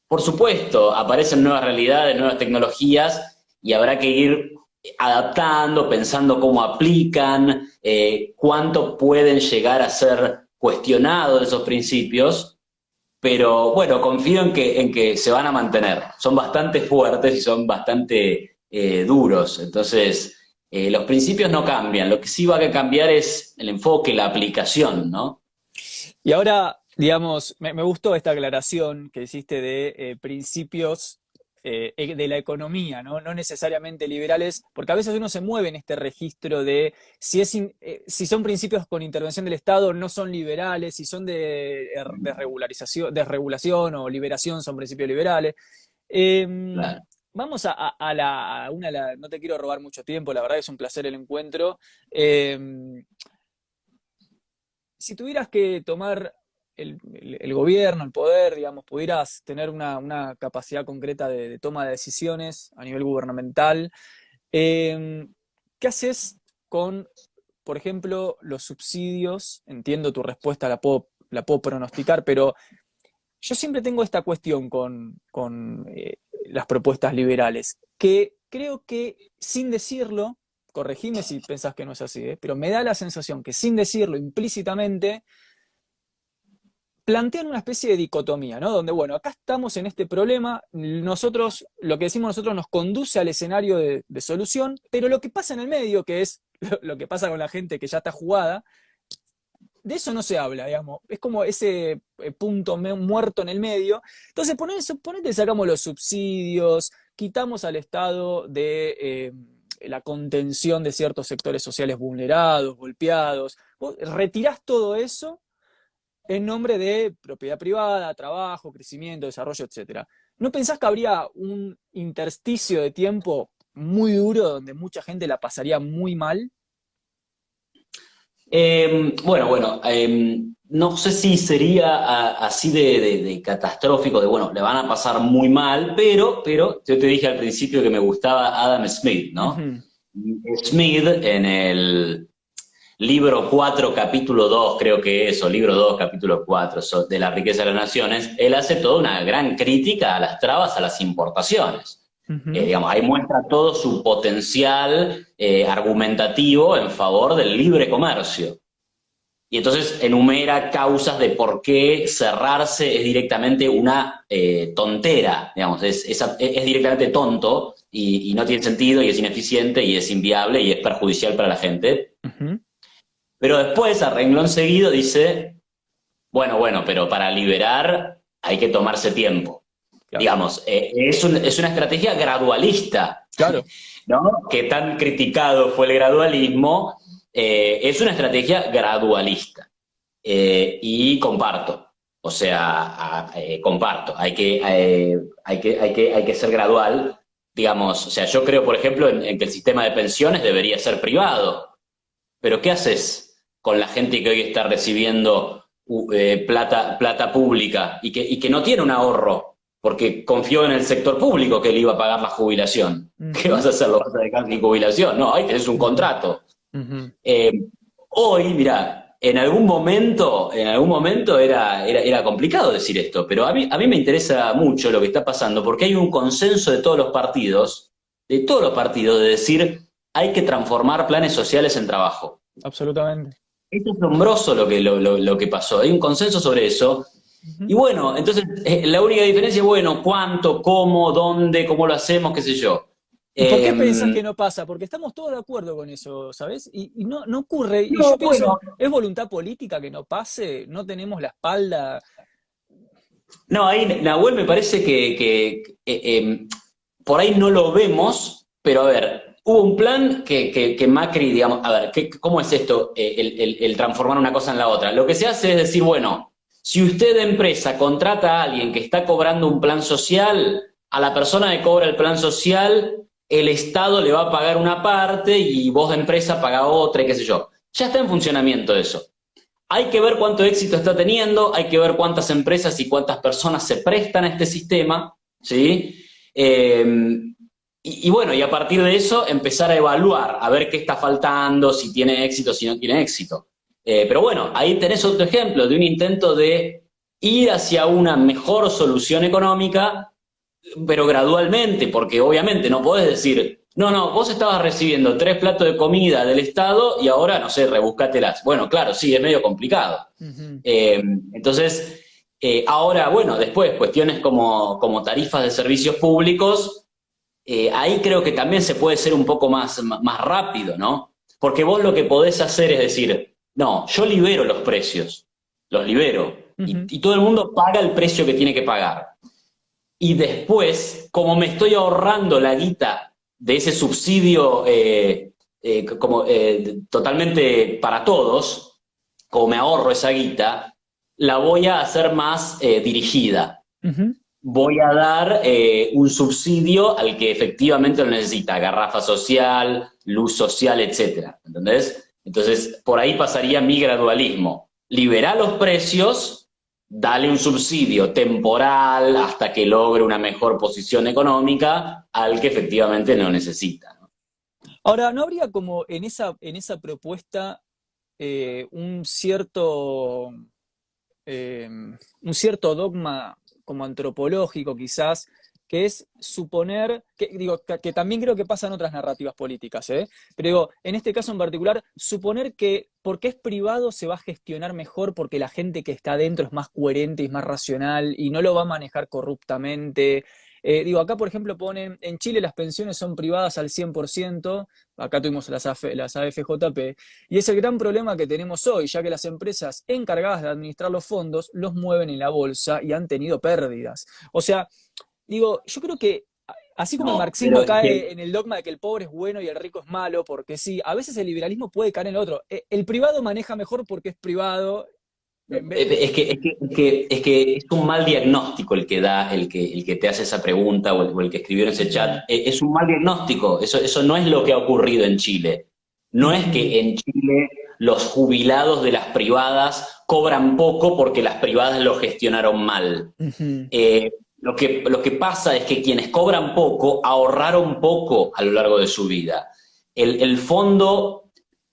Por supuesto, aparecen nuevas realidades, nuevas tecnologías y habrá que ir adaptando, pensando cómo aplican, cuánto pueden llegar a ser cuestionados esos principios, pero bueno, confío en que se van a mantener. Son bastante fuertes y son bastante duros. Entonces, los principios no cambian. Lo que sí va a cambiar es el enfoque, la aplicación, ¿no? Y ahora, digamos, me gustó esta aclaración que hiciste de principios de la economía, ¿no? No necesariamente liberales, porque a veces uno se mueve en este registro de si son principios con intervención del Estado, no son liberales, si son de regularización, desregulación o liberación, son principios liberales. Eh, Claro. Vamos no te quiero robar mucho tiempo, la verdad que es un placer el encuentro. Eh, si tuvieras que tomar el gobierno, el poder, digamos, pudieras tener una capacidad concreta de toma de decisiones a nivel gubernamental, eh, ¿qué haces con, por ejemplo, los subsidios? Entiendo tu respuesta, la puedo pronosticar, pero yo siempre tengo esta cuestión con las propuestas liberales, que creo que sin decirlo, corregime si pensás que no es así, pero me da la sensación que sin decirlo implícitamente plantean una especie de dicotomía, ¿no? Donde, bueno, acá estamos en este problema, nosotros, lo que decimos nosotros nos conduce al escenario de solución, pero lo que pasa en el medio, que es lo que pasa con la gente que ya está jugada, de eso no se habla, digamos. Es como ese punto muerto en el medio. Entonces, ponete, sacamos los subsidios, quitamos al Estado de la contención de ciertos sectores sociales vulnerados, golpeados. Vos retirás todo eso en nombre de propiedad privada, trabajo, crecimiento, desarrollo, etcétera. ¿No pensás que habría un intersticio de tiempo muy duro donde mucha gente la pasaría muy mal? No sé si sería así de catastrófico, de bueno, le van a pasar muy mal, pero yo te dije al principio que me gustaba Adam Smith, ¿no? Ujú. Smith en el libro 4 capítulo 2 creo que es, o libro 2 capítulo 4 de La riqueza de las naciones, él hace toda una gran crítica a las trabas a las importaciones. Ujú. Digamos, ahí muestra todo su potencial argumentativo en favor del libre comercio. Y entonces enumera causas de por qué cerrarse es directamente una tontera, digamos, es directamente tonto y no tiene sentido y es ineficiente y es inviable y es perjudicial para la gente. Ujú. Pero después, a renglón seguido, dice, bueno, pero para liberar hay que tomarse tiempo. Claro. Digamos, es una estrategia gradualista, Claro. ¿no? Que tan criticado fue el gradualismo, es una estrategia gradualista. Y comparto, o sea, comparto, hay que ser gradual, digamos, o sea, yo creo, por ejemplo, en que el sistema de pensiones debería ser privado, pero ¿qué haces con la gente que hoy está recibiendo plata pública y que no tiene un ahorro porque confió en el sector público que le iba a pagar la jubilación? ¿Qué Ujú, vas a hacer? ¿Lo vas a dejar sin jubilación? No, ahí tenés un ujú, contrato. ujú. Eh, Hoy, mira, en algún momento era complicado decir esto, pero a mí me interesa mucho lo que está pasando porque hay un consenso de todos los partidos, de decir hay que transformar planes sociales en trabajo. Absolutamente. Es asombroso lo que pasó, hay un consenso sobre eso. Y Ujú. bueno, entonces la única diferencia es, bueno, cuánto, cómo, dónde, cómo lo hacemos, qué sé yo. ¿Y por qué pensás Eh, que no pasa? Porque estamos todos de acuerdo con eso, ¿sabes? Y no, no ocurre. Y no, yo pienso, bueno, ¿es voluntad política que no pase? ¿No tenemos la espalda? no, ahí Nahuel me parece por ahí no lo vemos, pero a ver, hubo un plan que Macri, digamos, a ver, ¿cómo es esto, el transformar una cosa en la otra? Lo que se hace es decir, bueno, si usted de empresa contrata a alguien que está cobrando un plan social, a la persona que cobra el plan social, el Estado le va a pagar una parte y vos de empresa paga otra y qué sé yo. Ya está en funcionamiento eso. Hay que ver cuánto éxito está teniendo, hay que ver cuántas empresas y cuántas personas se prestan a este sistema, ¿sí? Eh, y bueno, y a partir de eso empezar a evaluar, a ver qué está faltando, si tiene éxito, si no tiene éxito. Pero bueno, ahí tenés otro ejemplo de un intento de ir hacia una mejor solución económica, pero gradualmente, porque obviamente no podés decir, no, no, vos estabas recibiendo 3 platos de comida del Estado y ahora, no sé, rebuscátelas. Bueno, claro, sí, es medio complicado. Ujú. Eh, entonces, ahora, bueno, después, cuestiones como tarifas de servicios públicos, ahí creo que también se puede ser un poco más rápido, ¿no? Porque vos lo que podés hacer es decir, no, yo libero los precios, los libero, Ujú. y todo el mundo paga el precio que tiene que pagar. Y después, como me estoy ahorrando la guita de ese subsidio totalmente para todos, como me ahorro esa guita, la voy a hacer más dirigida. Ujú. Voy a dar un subsidio al que efectivamente lo necesita, garrafa social, luz social, etcétera. ¿Entendés? Entonces, por ahí pasaría mi gradualismo. Liberar los precios, dale un subsidio temporal hasta que logre una mejor posición económica al que efectivamente lo necesita, ¿no? Ahora, ¿no habría como en esa propuesta un cierto dogma como antropológico quizás, que es suponer, que, digo, que también creo que pasa en otras narrativas políticas, ¿eh? Pero digo, en este caso en particular, suponer que porque es privado se va a gestionar mejor porque la gente que está adentro es más coherente y es más racional y no lo va a manejar corruptamente. Digo, acá por ejemplo ponen, en Chile las pensiones son privadas al 100%, acá tuvimos las AFJP, y es el gran problema que tenemos hoy, ya que las empresas encargadas de administrar los fondos los mueven en la bolsa y han tenido pérdidas. O sea, digo, yo creo que así como el No, pero marxismo es que cae en el dogma de que el pobre es bueno y el rico es malo, porque sí, a veces el liberalismo puede caer en el otro. El privado maneja mejor porque es privado. En vez- es un mal diagnóstico el que da, el que te hace esa pregunta o el que escribió en ese Ujú, chat. Es un mal diagnóstico. Eso no es lo que ha ocurrido en Chile. No es ujú, que en Chile los jubilados de las privadas cobran poco porque las privadas lo gestionaron mal. ujú. Lo que pasa es que quienes cobran poco ahorraron poco a lo largo de su vida. El fondo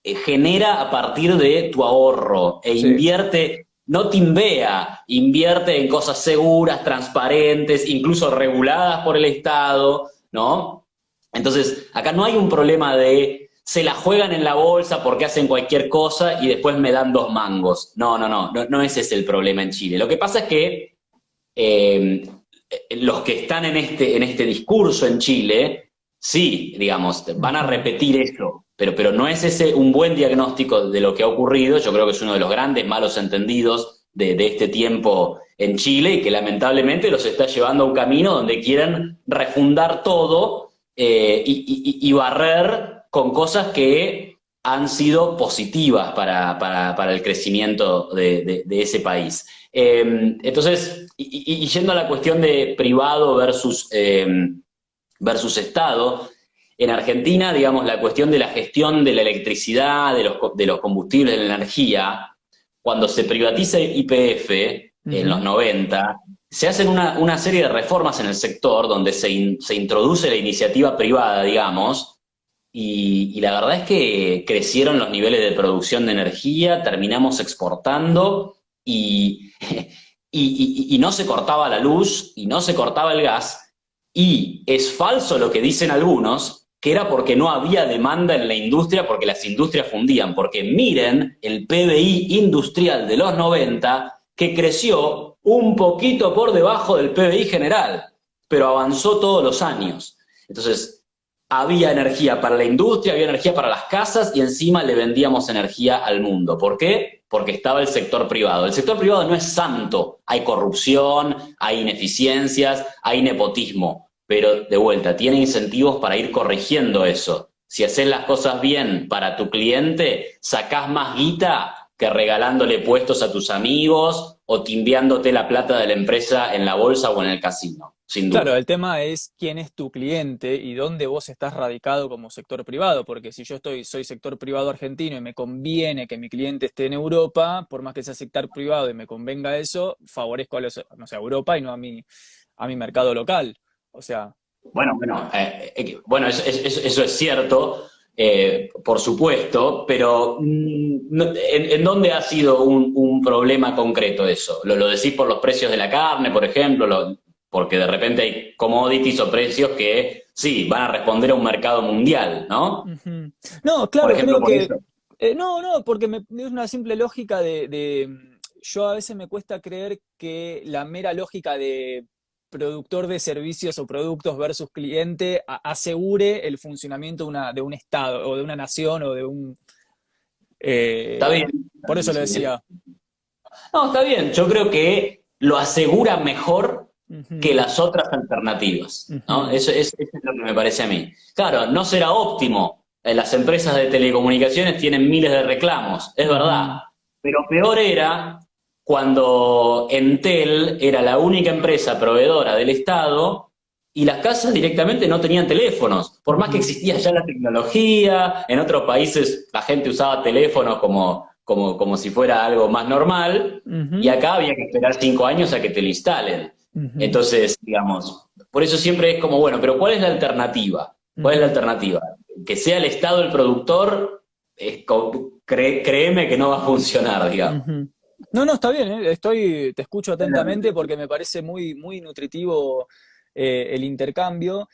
genera a partir de tu ahorro e Sí. invierte, no timbea, invierte en cosas seguras, transparentes, incluso reguladas por el Estado, ¿no? Entonces, acá no hay un problema de se la juegan en la bolsa porque hacen cualquier cosa y después me dan 2 mangos. No ese es el problema en Chile. Lo que pasa es que eh, los que están en este discurso en Chile, sí, digamos, van a Ujú. repetir eso, pero no es ese un buen diagnóstico de lo que ha ocurrido. Yo creo que es uno de los grandes malos entendidos de este tiempo en Chile y que lamentablemente los está llevando a un camino donde quieren refundar todo y barrer con cosas que han sido positivas para el crecimiento de ese país. Entonces, y yendo a la cuestión de privado versus Estado, en Argentina, digamos, la cuestión de la gestión de la electricidad, de los combustibles, de la energía, cuando se privatiza YPF en los 90, se hacen una serie de reformas en el sector donde se introduce la iniciativa privada, digamos, y la verdad es que crecieron los niveles de producción de energía, terminamos exportando y, y no se cortaba la luz y no se cortaba el gas. Y es falso lo que dicen algunos, que era porque no había demanda en la industria, porque las industrias fundían. Porque miren el PBI industrial de los 90, que creció un poquito por debajo del PBI general, pero avanzó todos los años. Entonces, había energía para la industria, había energía para las casas y encima le vendíamos energía al mundo. ¿Por qué? Porque estaba el sector privado. El sector privado no es santo. Hay corrupción, hay ineficiencias, hay nepotismo. Pero, de vuelta, tiene incentivos para ir corrigiendo eso. Si haces las cosas bien para tu cliente, sacás más guita que regalándole puestos a tus amigos o timbiándote la plata de la empresa en la bolsa o en el casino, sin duda. Claro, el tema es quién es tu cliente y dónde vos estás radicado como sector privado, porque si yo soy sector privado argentino y me conviene que mi cliente esté en Europa, por más que sea sector privado y me convenga eso, favorezco a no sé, a Europa y no a mi mercado local. O sea, Bueno, eso es cierto, por supuesto, pero ¿en dónde ha sido un problema concreto eso? ¿Lo decís por los precios de la carne, por ejemplo? Porque de repente hay commodities o precios que sí, van a responder a un mercado mundial, ¿no? ujú. No, Por claro, ejemplo, creo por que... eso. no, porque es una simple lógica yo a veces me cuesta creer que la mera lógica de productor de servicios o productos versus cliente asegure el funcionamiento de un estado o de una nación o de un... Está eh, bien. por eso lo Sí. decía. No, está bien. Yo creo que lo asegura mejor que Ujú, las otras alternativas, ¿no? ujú, Eso es lo que me parece a mí. Claro, no será óptimo. Las empresas de telecomunicaciones tienen miles de reclamos, es verdad. ujú, Pero peor era cuando Entel era la única empresa proveedora del Estado y las casas directamente no tenían teléfonos. Por más que ujú, existía ya la tecnología, en otros países la gente usaba teléfonos como si fuera algo más normal, y ujú, acá había que esperar 5 años a que te lo instalen. ujú, Entonces, digamos, por eso siempre es como, bueno, pero ¿cuál es la alternativa? ¿Cuál es la ujú, alternativa? Que sea el Estado el productor, créeme que no va a funcionar, digamos. ujú. No, no, está bien, ¿eh? Te escucho atentamente porque me parece muy, muy nutritivo el intercambio.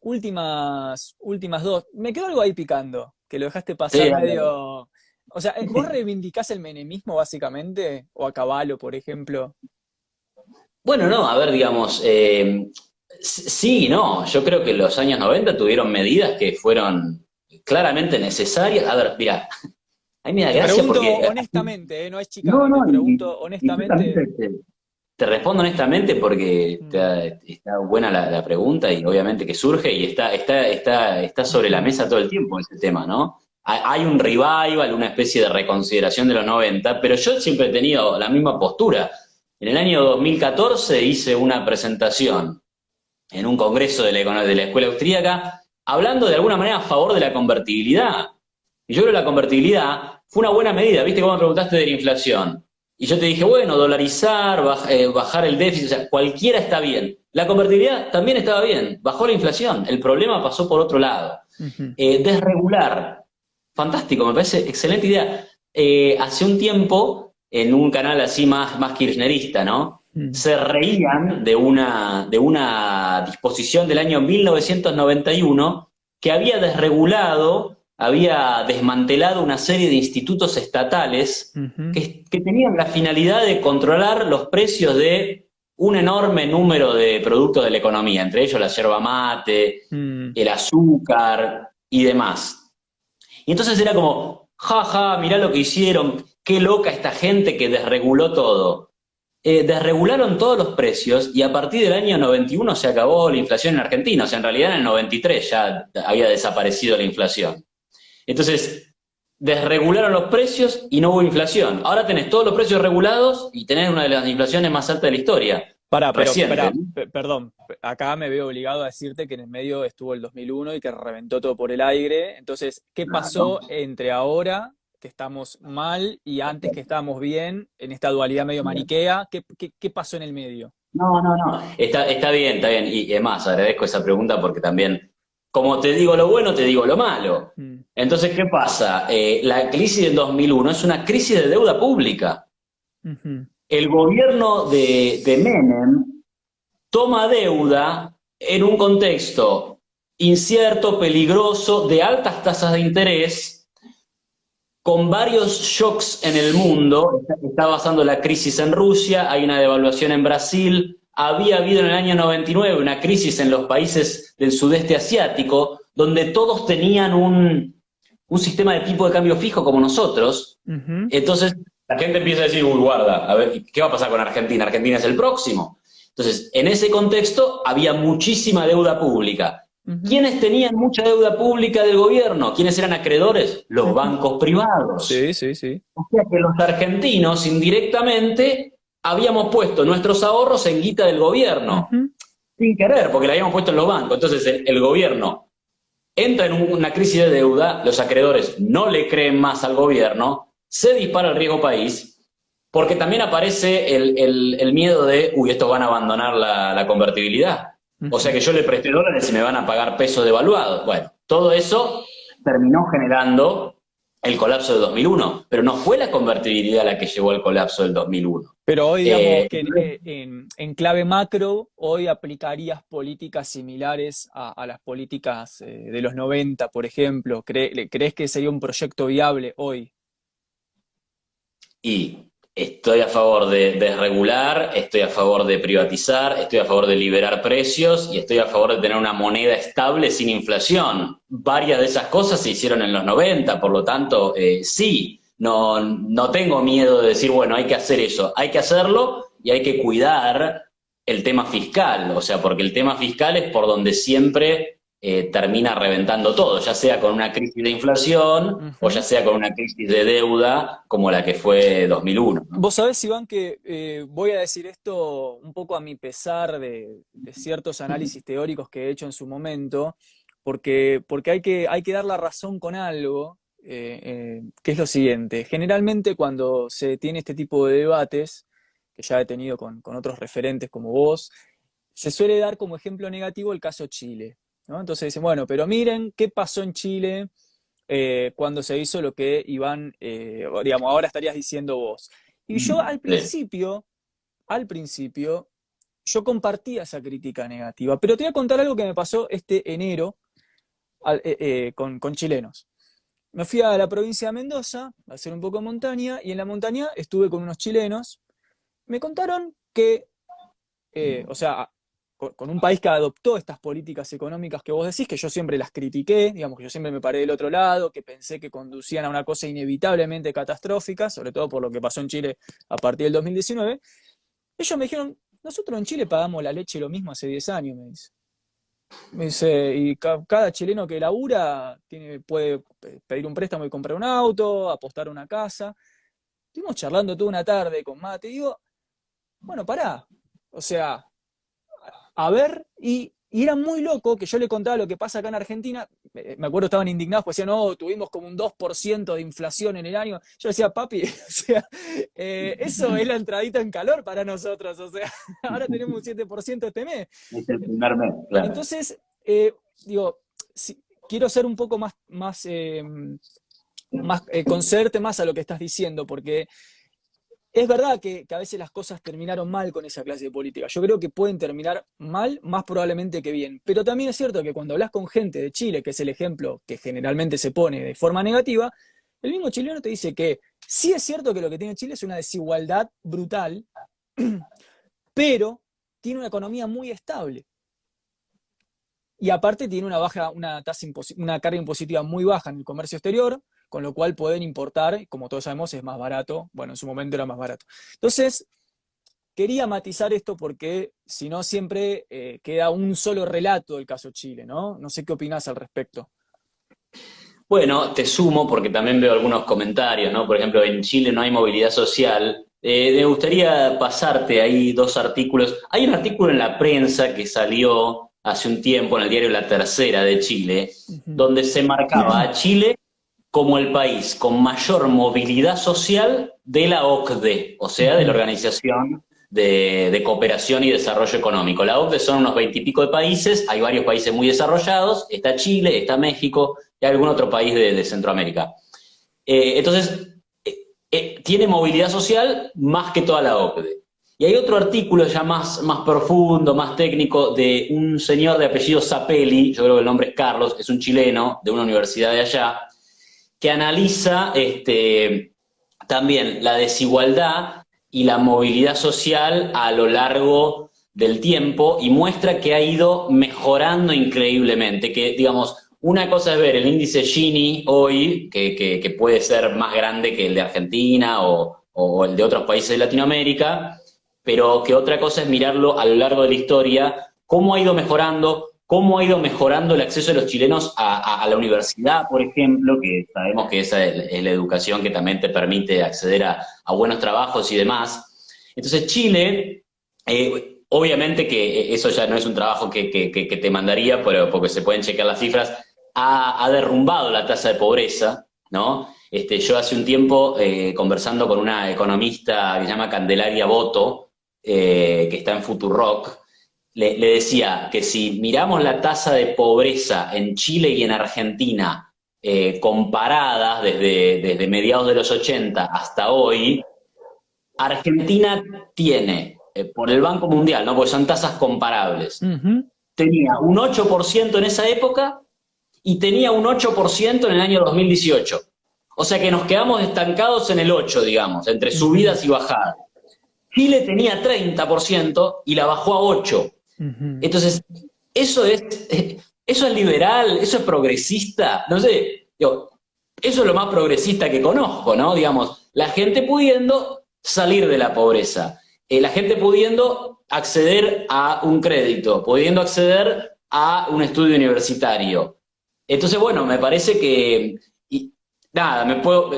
Últimas dos. Me quedó algo ahí picando, que lo dejaste Sí, pasar dale. medio. O sea, ¿vos reivindicás el menemismo básicamente? ¿O a Caballo, por ejemplo? Bueno, no, a ver, digamos, sí y no. Yo creo que los años 90 tuvieron medidas que fueron claramente necesarias. A ver, mira, a mí me da Te gracia pregunto porque... honestamente, no es No, chicana, te no, pregunto y yo también honestamente. te respondo honestamente porque Mm, está buena la pregunta y obviamente que surge y está sobre la ujú, mesa todo el tiempo ese tema, ¿no? Hay un revival, una especie de reconsideración de los 90, pero yo siempre he tenido la misma postura. En el año 2014 hice una presentación en un congreso de la Escuela Austríaca hablando de alguna manera a favor de la convertibilidad. Y yo creo que la convertibilidad fue una buena medida, ¿viste cómo me preguntaste de la inflación? Y yo te dije, bueno, dolarizar, bajar el déficit, o sea, cualquiera está bien. La convertibilidad también estaba bien, bajó la inflación, el problema pasó por otro lado. ujú, Desregular, fantástico, me parece excelente idea. Hace un tiempo, en un canal así más kirchnerista, ¿no? mm, Se reían de una disposición del año 1991 que había desregulado, había desmantelado una serie de institutos estatales ujú, que tenían la finalidad de controlar los precios de un enorme número de productos de la economía, entre ellos la yerba mate, mm, el azúcar y demás. Y entonces era como, jaja, mirá lo que hicieron, qué loca esta gente que desreguló todo. Desregularon todos los precios y a partir del año 91 se acabó la inflación en Argentina. O sea, en realidad en el 93 ya había desaparecido la inflación. Entonces, desregularon los precios y no hubo inflación. Ahora tenés todos los precios regulados y tenés una de las inflaciones más altas de la historia. reciente, ¿no? Perdón, acá me veo obligado a decirte que en el medio estuvo el 2001 y que reventó todo por el aire. Entonces, ¿qué pasó entre ahora, que estamos mal, y antes que estábamos bien, en esta dualidad medio maniquea? ¿Qué pasó en el medio? No, no, no. Está bien, está bien. Y además, agradezco esa pregunta porque también, como te digo lo bueno, te digo lo malo. Mm, Entonces, ¿qué pasa? La crisis del 2001 es una crisis de deuda pública. ujú, El gobierno de Menem toma deuda en un contexto incierto, peligroso, de altas tasas de interés, con varios shocks en el mundo. Está basando la crisis en Rusia, hay una devaluación en Brasil, había habido en el año 99 una crisis en los países del sudeste asiático, donde todos tenían un sistema de tipo de cambio fijo como nosotros. ujú, Entonces la gente empieza a decir, uy, guarda, a ver, ¿qué va a pasar con Argentina? Argentina es el próximo. Entonces, en ese contexto había muchísima deuda pública. ujú, ¿Quiénes tenían mucha deuda pública del gobierno? ¿Quiénes eran acreedores? Los ujú. bancos privados. Sí, sí, sí. O sea que los argentinos indirectamente habíamos puesto nuestros ahorros en guita del gobierno, Ujú, sin querer, porque la habíamos puesto en los bancos. Entonces el gobierno entra en una crisis de deuda, los acreedores no le creen más al gobierno, se dispara el riesgo país, porque también aparece el miedo de, uy, estos van a abandonar la convertibilidad. O sea ujú. que yo le presté dólares y me van a pagar pesos devaluados. Bueno, todo eso terminó generando el colapso de 2001, pero no fue la convertibilidad la que llevó al colapso del 2001. Pero hoy, digamos que Entonces, en clave macro, hoy aplicarías políticas similares a las políticas de los 90, por ejemplo. ¿Crees que sería un proyecto viable hoy? y estoy a favor de desregular, estoy a favor de privatizar, estoy a favor de liberar precios y estoy a favor de tener una moneda estable sin inflación. Varias de esas cosas se hicieron en los 90, por lo tanto, sí, no tengo miedo de decir, bueno, hay que hacer eso, hay que hacerlo y hay que cuidar el tema fiscal, o sea, porque el tema fiscal es por donde siempre termina reventando todo, ya sea con una crisis de inflación o ya Ujú. sea con una crisis de deuda como la que fue 2001, ¿no? Vos sabés, Iván, que voy a decir esto un poco a mi pesar de ciertos análisis teóricos que he hecho en su momento, porque hay que dar la razón con algo, que es lo siguiente. Generalmente cuando se tiene este tipo de debates, que ya he tenido con otros referentes como vos, se suele dar como ejemplo negativo el caso Chile, ¿no? Entonces dicen, bueno, pero miren qué pasó en Chile cuando se hizo lo que Iván, digamos, ahora estarías diciendo vos. Y yo Sí. al principio, yo compartía esa crítica negativa, pero te voy a contar algo que me pasó este enero con chilenos. Me fui a la provincia de Mendoza a hacer un poco de montaña y en la montaña estuve con unos chilenos. Me contaron que o sea, con un país que adoptó estas políticas económicas que vos decís, que yo siempre las critiqué, digamos que yo siempre me paré del otro lado, que pensé que conducían a una cosa inevitablemente catastrófica, sobre todo por lo que pasó en Chile a partir del 2019, ellos me dijeron, nosotros en Chile pagamos la leche lo mismo hace 10 años, me dice. Me dice, y cada chileno que labura puede pedir un préstamo y comprar un auto, apostar a una casa. Estuvimos charlando toda una tarde con mate y digo, bueno, pará. O sea, a ver, y era muy loco que yo le contaba lo que pasa acá en Argentina. Me acuerdo estaban indignados, pues decían, no, tuvimos como un 2% de inflación en el año. Yo decía, papi, o sea, eso es la entradita en calor para nosotros, o sea, ahora tenemos un 7% este mes. Es el primer mes, claro. Entonces, digo, quiero ser un poco más concederte más a lo que estás diciendo, porque es verdad que a veces las cosas terminaron mal con esa clase de política. Yo creo que pueden terminar mal, más probablemente que bien. Pero también es cierto que cuando hablas con gente de Chile, que es el ejemplo que generalmente se pone de forma negativa, el mismo chileno te dice que sí es cierto que lo que tiene Chile es una desigualdad brutal, pero tiene una economía muy estable. Y aparte tiene una carga impositiva muy baja en el comercio exterior, con lo cual pueden importar, como todos sabemos, es más barato. Bueno, en su momento era más barato. Entonces, quería matizar esto porque si no siempre queda un solo relato del caso Chile, ¿no? No sé qué opinás al respecto. Bueno, te sumo porque también veo algunos comentarios, ¿no? Por ejemplo, en Chile no hay movilidad social. Me gustaría pasarte ahí dos artículos. Hay un artículo en la prensa que salió hace un tiempo en el diario La Tercera de Chile, Ujú. donde se marcaba a Chile como el país con mayor movilidad social de la OCDE, o sea, de la Ujú. Organización de Cooperación y Desarrollo Económico. La OCDE son unos 20 y pico de países, hay varios países muy desarrollados, está Chile, está México y algún otro país de Centroamérica. Entonces, tiene movilidad social más que toda la OCDE. Y hay otro artículo ya más profundo, más técnico, de un señor de apellido Zapelli, yo creo que el nombre es Carlos, es un chileno de una universidad de allá, que analiza también la desigualdad y la movilidad social a lo largo del tiempo y muestra que ha ido mejorando increíblemente, que digamos, una cosa es ver el índice Gini hoy, que puede ser más grande que el de Argentina o el de otros países de Latinoamérica, pero que otra cosa es mirarlo a lo largo de la historia, cómo ha ido mejorando, cómo ha ido mejorando el acceso de los chilenos a la universidad, por ejemplo, que sabemos que esa es la educación que también te permite acceder a buenos trabajos y demás. Entonces Chile, obviamente que eso ya no es un trabajo que te mandaría, pero porque se pueden chequear las cifras, ha derrumbado la tasa de pobreza, ¿no? Yo hace un tiempo, conversando con una economista que se llama Candelaria Boto, que está en Futurock, le decía que si miramos la tasa de pobreza en Chile y en Argentina, comparadas desde mediados de los 80 hasta hoy, Argentina tiene, por el Banco Mundial, ¿no? Porque son tasas comparables, Ujú. tenía un 8% en esa época y tenía un 8% en el año 2018. O sea que nos quedamos estancados en el 8, digamos, entre Ujú. subidas y bajadas. Chile tenía 30% y la bajó a 8. Ujú. Entonces, eso es, eso es liberal, eso es progresista, no sé, digo, eso es lo más progresista que conozco, ¿no? Digamos, la gente pudiendo salir de la pobreza, la gente pudiendo acceder a un crédito, pudiendo acceder a un estudio universitario. Entonces, bueno, me parece que, y, nada,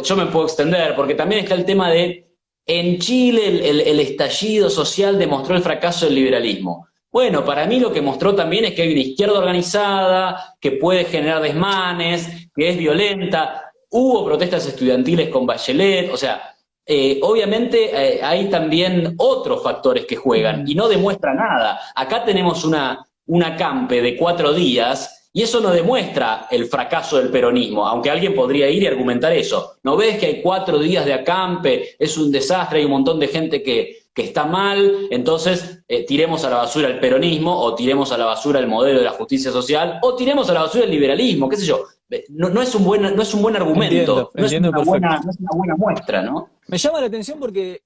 yo me puedo extender, porque también está el tema de, en Chile el estallido social demostró el fracaso del liberalismo. Bueno, para mí lo que mostró también es que hay una izquierda organizada, que puede generar desmanes, que es violenta. Hubo protestas estudiantiles con Bachelet, o sea, obviamente hay también otros factores que juegan y Ujú. no demuestra nada. Acá tenemos una campe de 4 días y eso no demuestra el fracaso del peronismo, aunque alguien podría ir y argumentar eso. ¿No ves que hay 4 días de acampe? Es un desastre, hay un montón de gente que está mal, entonces tiremos a la basura el peronismo, o tiremos a la basura el modelo de la justicia social, o tiremos a la basura el liberalismo, qué sé yo. No es no es un buen Entiendo, argumento, entiendo perfecto. no es una buena muestra, ¿no? Me llama la atención porque,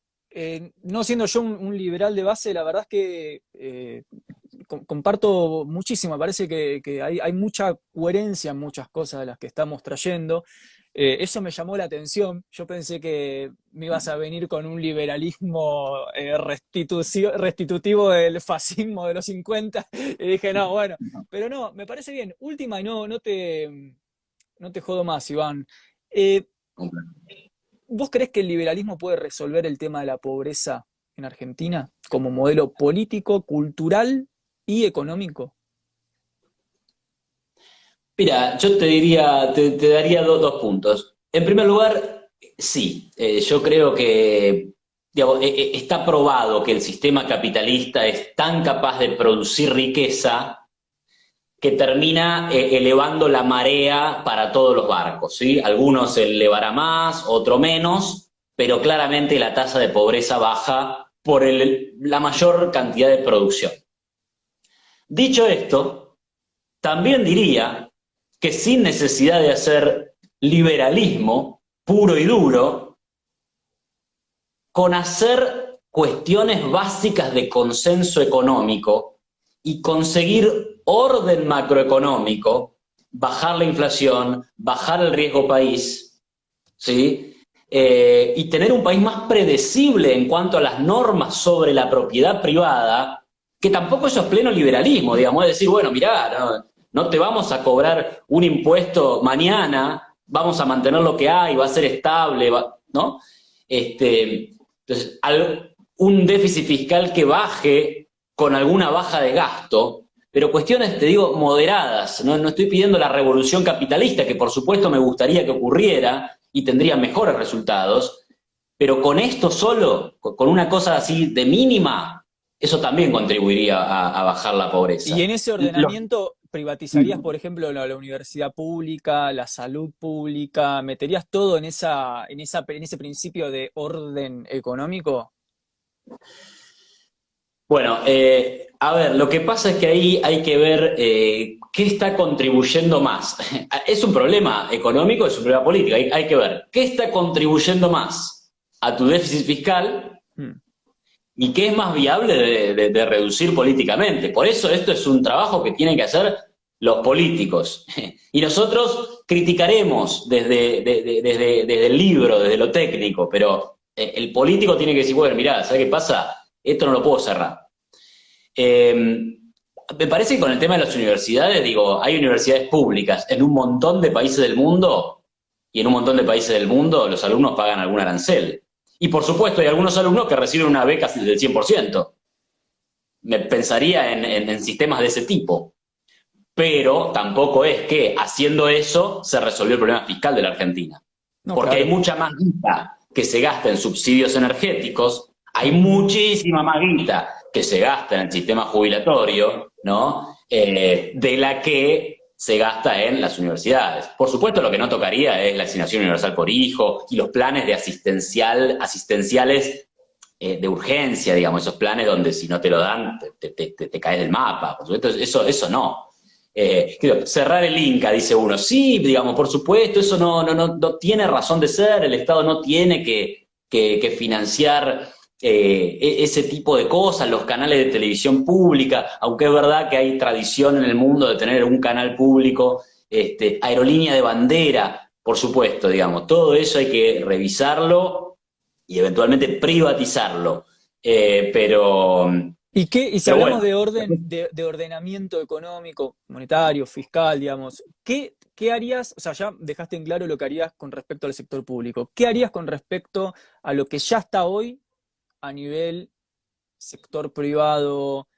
no siendo yo un liberal de base, la verdad es que comparto muchísimo. Me parece que hay mucha coherencia en muchas cosas de las que estamos trayendo. Eso me llamó la atención. Yo pensé que me ibas a venir con un liberalismo restitutivo del fascismo de los 50 y dije, no, bueno, pero no, me parece bien. Última y no te jodo más, Iván. Eh, ¿Vos creés que el liberalismo puede resolver el tema de la pobreza en Argentina como modelo político, cultural y económico? Mira, yo te diría, te daría dos puntos. En primer lugar, sí, yo creo que digamos, está probado que el sistema capitalista es tan capaz de producir riqueza que termina elevando la marea para todos los barcos, ¿sí? Algunos se elevará más, otro menos, pero claramente la tasa de pobreza baja por la mayor cantidad de producción. Dicho esto, también diría que sin necesidad de hacer liberalismo puro y duro, con hacer cuestiones básicas de consenso económico y conseguir orden macroeconómico, bajar la inflación, bajar el riesgo país, ¿sí? Y tener un país más predecible en cuanto a las normas sobre la propiedad privada, que tampoco eso es pleno liberalismo, digamos, es decir, bueno, mirá, no te vamos a cobrar un impuesto mañana, vamos a mantener lo que hay, va a ser estable, ¿no? Este, Entonces, un déficit fiscal que baje con alguna baja de gasto, pero cuestiones, te digo, moderadas. No estoy pidiendo la revolución capitalista, que por supuesto me gustaría que ocurriera y tendría mejores resultados, pero con esto solo, con una cosa así de mínima, eso también contribuiría a bajar la Y pobreza. en ese ordenamiento, ¿privatizarías, por ejemplo, la universidad pública, la salud pública? ¿Meterías todo en en ese principio de orden económico? Bueno, a ver, lo que pasa es que ahí hay que ver qué está contribuyendo más. Es un problema económico, es un problema político. Hay que ver qué está contribuyendo más a tu déficit fiscal Mm. y qué es más viable de reducir políticamente. Por eso esto es un trabajo que tienen que hacer los políticos. Y nosotros criticaremos desde el libro, desde lo técnico, pero el político tiene que decir, bueno, mirá, ¿sabes qué pasa? Esto no lo puedo cerrar. Me parece que con el tema de las universidades, digo, hay universidades públicas en un montón de países del mundo y en un montón de países del mundo los alumnos pagan algún arancel. Y por supuesto hay algunos alumnos que reciben una beca del 100%. Me pensaría en sistemas de ese tipo. Pero tampoco es que haciendo eso se resolvió el problema fiscal de la Argentina. No, Porque hay claro. mucha más guita que se gasta en subsidios energéticos, hay muchísima más guita que se gasta en el sistema jubilatorio, ¿no? De la que se gasta en las universidades. Por supuesto, lo que no tocaría es la asignación universal por hijo y los planes de asistenciales de urgencia, digamos, esos planes donde si no te lo dan te caes del mapa. Por supuesto, eso no. Cerrar el Inca, dice uno. Sí, digamos, por supuesto, eso no tiene razón de ser, el Estado no tiene que financiar ese tipo de cosas, los canales de televisión pública, aunque es verdad que hay tradición en el mundo de tener un canal público, aerolínea de bandera, por supuesto, digamos, todo eso hay que revisarlo y eventualmente privatizarlo. Pero, Y si pero hablamos bueno. de de ordenamiento económico, monetario, fiscal, digamos, ¿qué harías? O sea, ya dejaste en claro lo que harías con respecto al sector público. ¿Qué harías con respecto a lo que ya está hoy a nivel sector privado,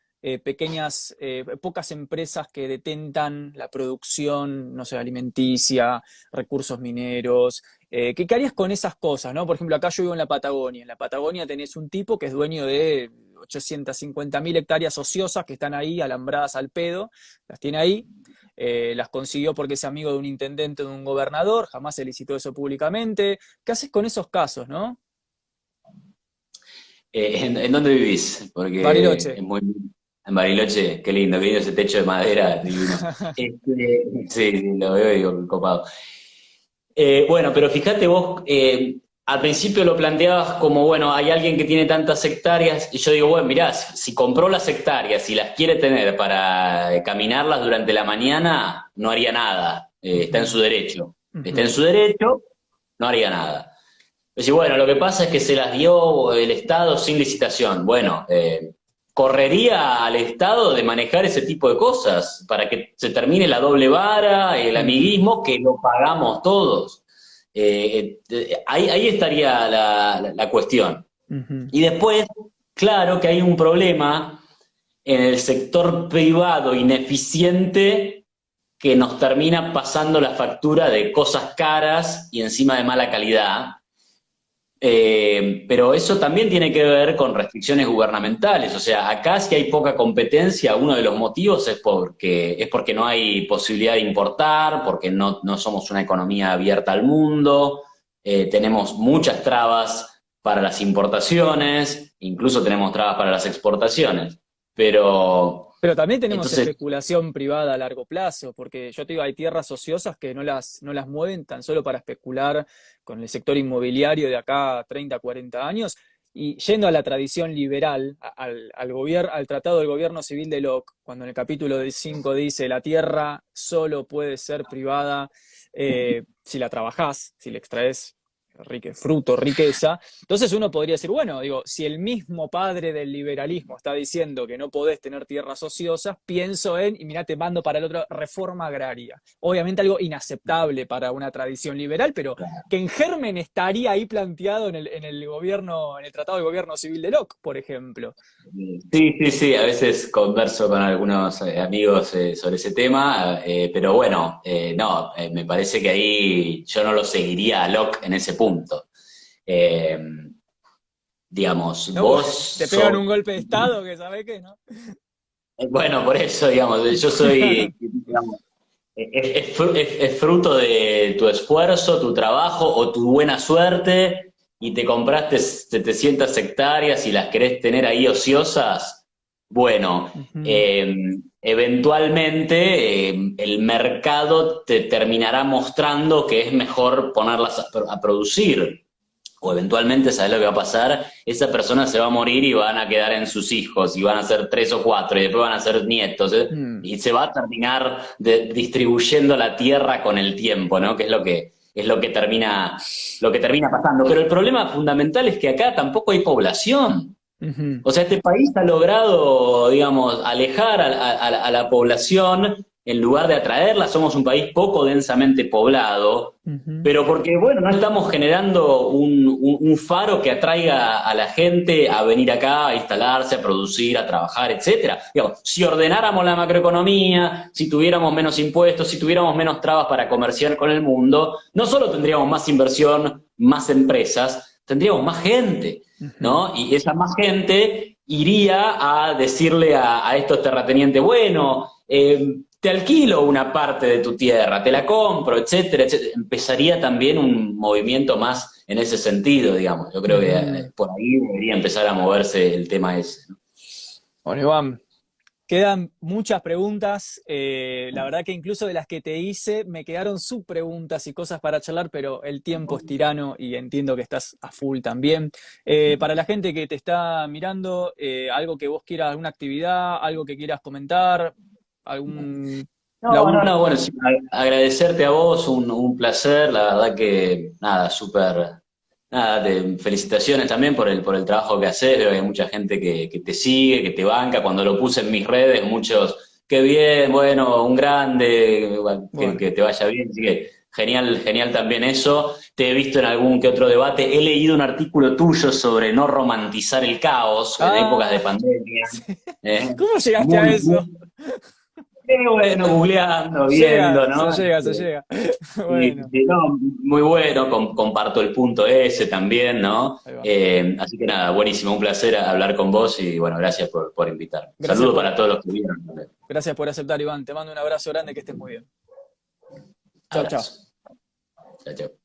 pocas empresas que detentan la producción, no sé, alimenticia, recursos mineros? ¿Qué harías con esas cosas, no? Por ejemplo, acá yo vivo en la Patagonia. En la Patagonia tenés un tipo que es dueño de 850.000 hectáreas ociosas que están ahí alambradas al pedo, las tiene ahí. Las consiguió porque es amigo de un intendente, de un gobernador, jamás se licitó eso públicamente. ¿Qué haces con esos casos, no? ¿En dónde vivís? Porque Bariloche. es muy... En Bariloche, qué lindo ese techo de madera, divino. Sí, sí, lo veo y digo, copado. Bueno, pero fíjate vos, al principio lo planteabas como, bueno, hay alguien que tiene tantas hectáreas, y yo digo, bueno, mirá, si compró las hectáreas y las quiere tener para caminarlas durante la mañana, no haría nada. Está en Ujú, su derecho. Está en ujú. su derecho, no haría nada. Decir, bueno, lo que pasa es que se las dio el Estado sin licitación. Bueno, correría al Estado de manejar ese tipo de cosas para que se termine la doble vara, el Mm, amiguismo, que lo pagamos todos. Ahí estaría la cuestión. ujú. Y después, claro que hay un problema en el sector privado ineficiente que nos termina pasando la factura de cosas caras y encima de mala calidad, pero eso también tiene que ver con restricciones gubernamentales. O sea, acá si hay poca competencia, uno de los motivos es porque no hay posibilidad de importar, porque no somos una economía abierta al mundo, tenemos muchas trabas para las importaciones, incluso tenemos trabas para las exportaciones. Pero, Pero también tenemos entonces, especulación privada a largo plazo, porque yo te digo, hay tierras ociosas que no las mueven tan solo para especular con el sector inmobiliario de acá a 30, 40 años. Y yendo a la tradición liberal, al Tratado del Gobierno Civil de Locke, cuando en el capítulo 5 dice la tierra solo puede ser privada si la trabajás, si la extraes fruto, riqueza. Entonces uno podría decir, bueno, digo, si el mismo padre del liberalismo está diciendo que no podés tener tierras ociosas, pienso en, y mirá, te mando para el otro, reforma agraria. Obviamente algo inaceptable para una tradición liberal, pero que en germen estaría ahí planteado en el gobierno, en el Tratado de Gobierno Civil de Locke, por ejemplo. Sí, sí, sí, a veces converso con algunos amigos sobre ese tema, pero bueno, no, me parece que ahí yo no lo seguiría a Locke en ese punto. Eh, digamos, No, vos te pegan sos, un golpe de Estado que sabés que, ¿no? bueno, por eso, digamos, yo soy, digamos, es fruto de tu esfuerzo, tu trabajo o tu buena suerte y te compraste 700 hectáreas y las querés tener ahí ociosas. Bueno, Ujú. eventualmente el mercado te terminará mostrando que es mejor ponerlas a producir. O eventualmente, ¿sabes lo que va a pasar? Esa persona se va a morir y van a quedar en sus hijos, y van a ser 3 o 4, y después van a ser nietos, ¿eh? Mm. Y se va a terminar distribuyendo la tierra con el tiempo, ¿no? Que lo que termina pasando. Pero el problema fundamental es que acá tampoco hay población. Ujú. O sea, este país ha logrado, digamos, alejar a la población en lugar de atraerla. Somos un país poco densamente poblado, Ujú. pero porque, bueno, no estamos generando un faro que atraiga a la gente a venir acá, a instalarse, a producir, a trabajar, etcétera. Digamos, si ordenáramos la macroeconomía, si tuviéramos menos impuestos, si tuviéramos menos trabas para comerciar con el mundo, no solo tendríamos más inversión, más empresas, tendríamos más gente. Ujú. ¿No? Y esa más gente iría a decirle a estos terratenientes, bueno, te alquilo una parte de tu tierra, te la compro, etcétera, etcétera. Empezaría también un movimiento más en ese sentido, digamos. Yo creo que Ujú. por ahí debería empezar a moverse el tema ese, ¿no? Bueno, Iván, quedan muchas preguntas. La verdad que incluso de las que te hice me quedaron subpreguntas y cosas para charlar, pero el tiempo es tirano y entiendo que estás a full también. Para la gente que te está mirando, algo que vos quieras, alguna actividad, algo que quieras comentar, algún No, no, laburo. no, bueno, sí, agradecerte a vos, un placer, la verdad que nada, súper, nada, felicitaciones también por el trabajo que haces, veo que hay mucha gente que te sigue, que te banca, cuando lo puse en mis redes, muchos, qué bien, bueno, un grande, bueno, Bueno, que te vaya bien, así que genial, genial también eso, te he visto en algún que otro debate, he leído un artículo tuyo sobre no romantizar el caos en épocas de ah, pandemia, sí. ¿eh? ¿Cómo llegaste a Muy, eso? qué bueno, googleando, Llega, viendo, ¿no? se llega. Sí, Bueno, sí, no, muy bueno, comparto el punto ese también, ¿no? ahí va. Así que nada, buenísimo, un placer hablar con vos y bueno, gracias por invitarme. Gracias Saludos por, para todos los que vieron también. gracias por aceptar, Iván. Te mando un abrazo grande, que estés muy bien. Chau, chau. Abrazo. Chao, chao.